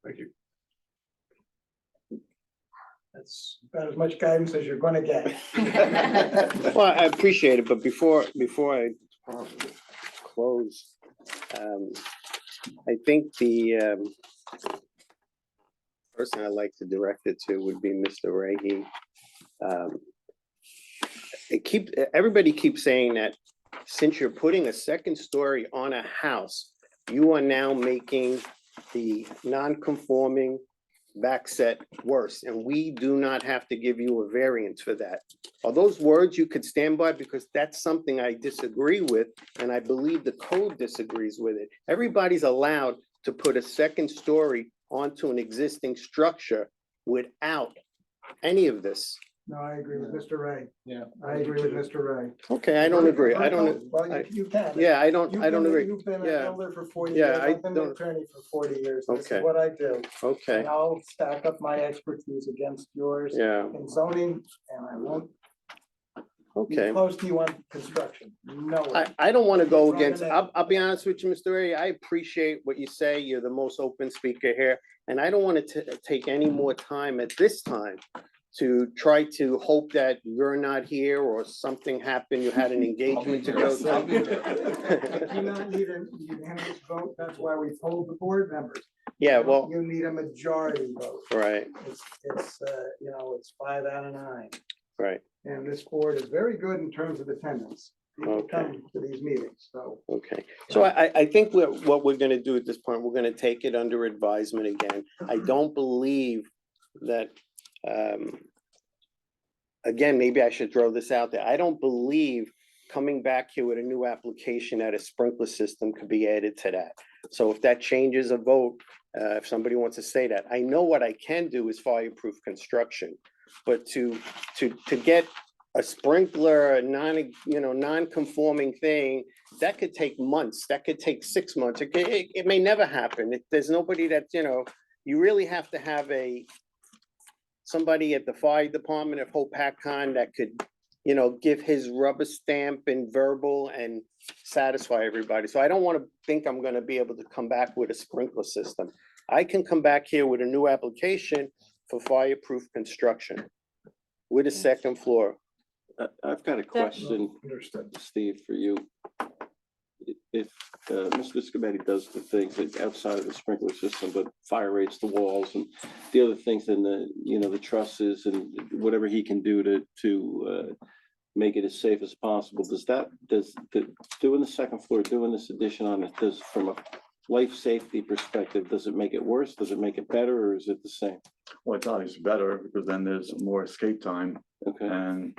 Speaker 12: Thank you.
Speaker 5: That's about as much guidance as you're gonna get.
Speaker 11: Well, I appreciate it, but before I close, I think the person I'd like to direct it to would be Mr. Rahe. Everybody keeps saying that since you're putting a second story on a house, you are now making the non-conforming back set worse, and we do not have to give you a variance for that. Are those words you could stand by? Because that's something I disagree with, and I believe the code disagrees with it. Everybody's allowed to put a second story onto an existing structure without any of this.
Speaker 5: No, I agree with Mr. Ray.
Speaker 15: Yeah.
Speaker 5: I agree with Mr. Ray.
Speaker 11: Okay, I don't agree. I don't.
Speaker 5: Well, you can.
Speaker 11: Yeah, I don't agree.
Speaker 5: You've been an
Speaker 11: Yeah.
Speaker 5: elder for 40
Speaker 11: Yeah,
Speaker 5: years.
Speaker 11: I
Speaker 5: I've been an
Speaker 11: don't-
Speaker 5: attorney for 40 years. This
Speaker 11: Okay.
Speaker 5: is what I do.
Speaker 11: Okay,
Speaker 5: And I'll stack up my expertise against yours
Speaker 11: yeah,
Speaker 5: in zoning, and I won't be
Speaker 11: okay.
Speaker 5: close to you on construction. No. way.
Speaker 11: I don't want to go
Speaker 5: Wrong
Speaker 11: against,
Speaker 5: in
Speaker 11: I'll be honest with you, Mr. Ray, I appreciate what you say. You're the most open speaker here. And I don't want to take any more time at this time to try to hope that you're not here or something happened, you had an engagement to go
Speaker 5: You do
Speaker 11: to.
Speaker 5: not need a unanimous vote. That's why we polled the board members.
Speaker 11: Yeah,
Speaker 5: You don't-
Speaker 11: well,
Speaker 5: You need a majority vote.
Speaker 11: right,
Speaker 5: It's 5 out of 9.
Speaker 11: right,
Speaker 5: And this board is very good in terms of attendance. People
Speaker 11: Okay.
Speaker 5: come to these meetings, so.
Speaker 11: okay. So I think what we're gonna do at this point, we're gonna take it under advisement again. I don't believe that, again, maybe I should throw this out there. I don't believe coming back here with a new application that a sprinkler system could be added to that. So if that changes a vote, if somebody wants to say that, I know what I can do is fireproof construction. But to get a sprinkler, a non-conforming thing, that could take months, that could take 6 months, it may never happen. There's nobody that, you really have to have somebody at the fire department of Hopatcon that could, give his rubber stamp and verbal and satisfy everybody. So I don't want to think I'm gonna be able to come back with a sprinkler system. I can come back here with a new application for fireproof construction with a second floor.
Speaker 7: I've got a question, Steve, for you. If Mr. Scabetti does the things that outside of the sprinkler system, but fire rates the walls and the other things in the trusses and whatever he can do to make it as safe as possible, doing the second floor, doing this addition on it, does from a life safety perspective, does it make it worse? Does it make it better, or is it the same?
Speaker 10: Well, it's obviously better because then there's more escape time.
Speaker 7: Okay.
Speaker 10: And,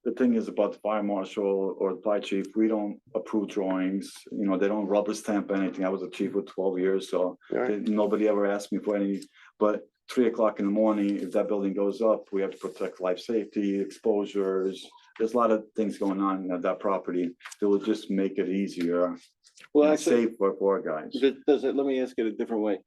Speaker 10: the thing is about the fire marshal or the fire chief, we don't approve drawings, they don't rubber stamp anything. I was a chief for 12 years, so nobody ever asked me for any, but 3 o'clock in the morning, if that building goes up, we have to protect life safety, exposures. There's a lot of things going on at that property that will just make it easier.
Speaker 7: Well,
Speaker 10: and safer for our guys.
Speaker 7: Let me ask it a different way.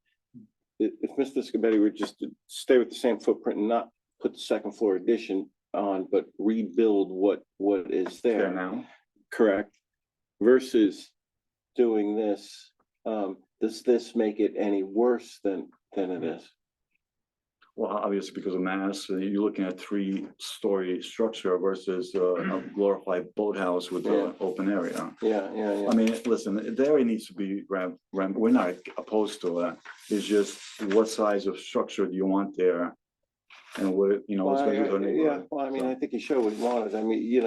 Speaker 7: If Mr. Scabetti were just to stay with the same footprint and not put the second floor addition on, but rebuild what is there
Speaker 10: now,
Speaker 7: correct? Versus doing this, does this make it any worse than it is?
Speaker 10: Well, obviously because of mass, you're looking at 3-story structure versus a glorified boathouse with an open area.
Speaker 7: Yeah.
Speaker 10: I mean, listen, the area needs to be ramp. We're not opposed to that. It's just what size of structure do you want there? And what, what's going to be the neighborhood.
Speaker 7: Well, I mean, I think he showed what he wanted. I mean,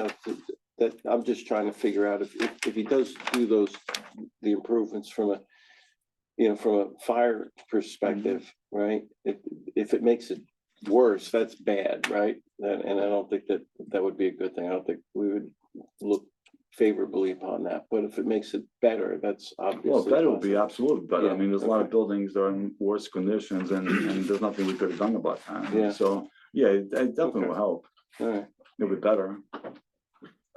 Speaker 7: that I'm just trying to figure out if he does do the improvements from a fire perspective, right? If it makes it worse, that's bad, right? And I don't think that would be a good thing. I don't think we would look favorably upon that. But if it makes it better, that's obviously.
Speaker 10: Well, better would be absolutely better.
Speaker 7: Yeah,
Speaker 10: I mean, there's a lot of buildings that are in worse conditions and there's nothing we could have done about that.
Speaker 7: Yeah.
Speaker 10: So, yeah, it definitely will help.
Speaker 7: All right.
Speaker 10: It'll be better.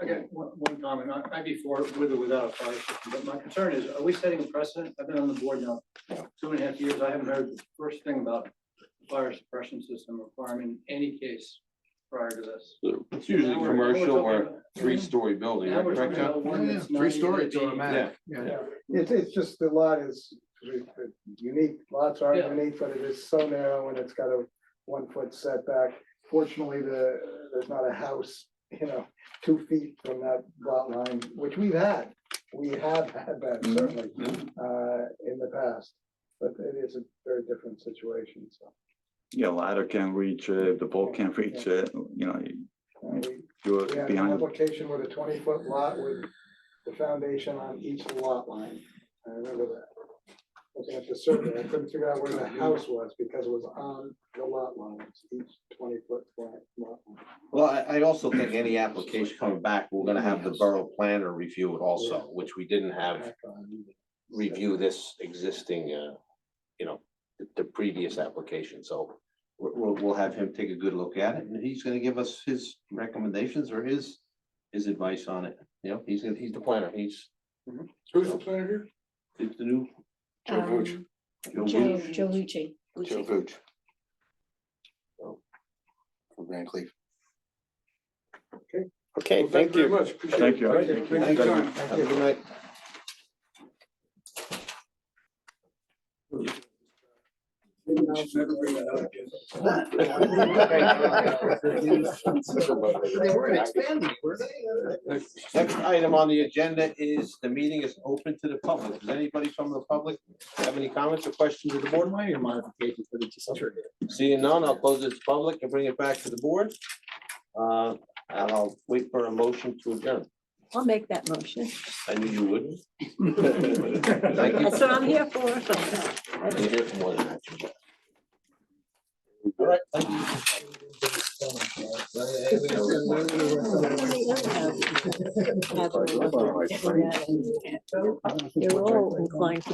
Speaker 17: Okay, one comment, I'd be for with or without a fire system, but my concern is, are we setting a precedent? I've been on the board now 2.5 years, I haven't heard the first thing about fire suppression system requirement in any case prior to this.
Speaker 1: It's usually
Speaker 17: Now we're
Speaker 1: commercial
Speaker 17: talking
Speaker 1: or
Speaker 17: about-
Speaker 1: 3-story building,
Speaker 17: Now we're
Speaker 1: correct,
Speaker 17: talking about
Speaker 1: John?
Speaker 17: one that's
Speaker 15: 3-story,
Speaker 17: 90
Speaker 15: it's automatic.
Speaker 5: Yeah, it's just the lot is unique, lots are
Speaker 17: Yeah.
Speaker 5: unique, but it is so narrow and it's got a 1-foot setback. Fortunately, there's not a house, 2 feet from that lot line, which we have had that certainly, in the past. But it is a very different situation, so.
Speaker 10: Yeah, ladder can't reach it, the pole can't reach it, you're
Speaker 5: We had an
Speaker 10: behind.
Speaker 5: application with a 20-foot lot with the foundation on each lot line. I remember that. Looking at the survey, I couldn't figure out where the house was because it was on the lot lines, each 20-foot lot line.
Speaker 1: Well, I also think any application coming back, we're gonna have the borough planner review it also, which we didn't have review this existing, the previous application. So we'll have him take a good look at it and he's gonna give us his recommendations or his advice on it. He's the planner. He's.
Speaker 12: Who's the planner here?
Speaker 1: It's the new. Joe Vucci.
Speaker 16: Joe Lucci.
Speaker 8: Joe Vucci. From Grand Cleve.
Speaker 11: Okay,
Speaker 12: Well,
Speaker 11: thank
Speaker 12: very
Speaker 11: you.
Speaker 12: much. Appreciate
Speaker 10: Thank
Speaker 12: it.
Speaker 10: you.
Speaker 12: Thank you.
Speaker 1: Thank you.
Speaker 12: Time.
Speaker 1: Have a good night.
Speaker 12: Maybe we should never bring that up again.
Speaker 15: They weren't expanding, were they?
Speaker 1: Next item on the agenda is the meeting is open to the public. Does anybody from the public have any comments or questions of the board?
Speaker 6: Minor modifications for the
Speaker 1: Seeing none, I'll close this public and bring it back to the board. And I'll wait for a motion to adjourn.
Speaker 2: I'll make that motion.
Speaker 1: I knew you wouldn't. Thank you.
Speaker 2: That's what I'm here for.
Speaker 1: You're here for more than that. All right, thank you.
Speaker 2: They're all inclined to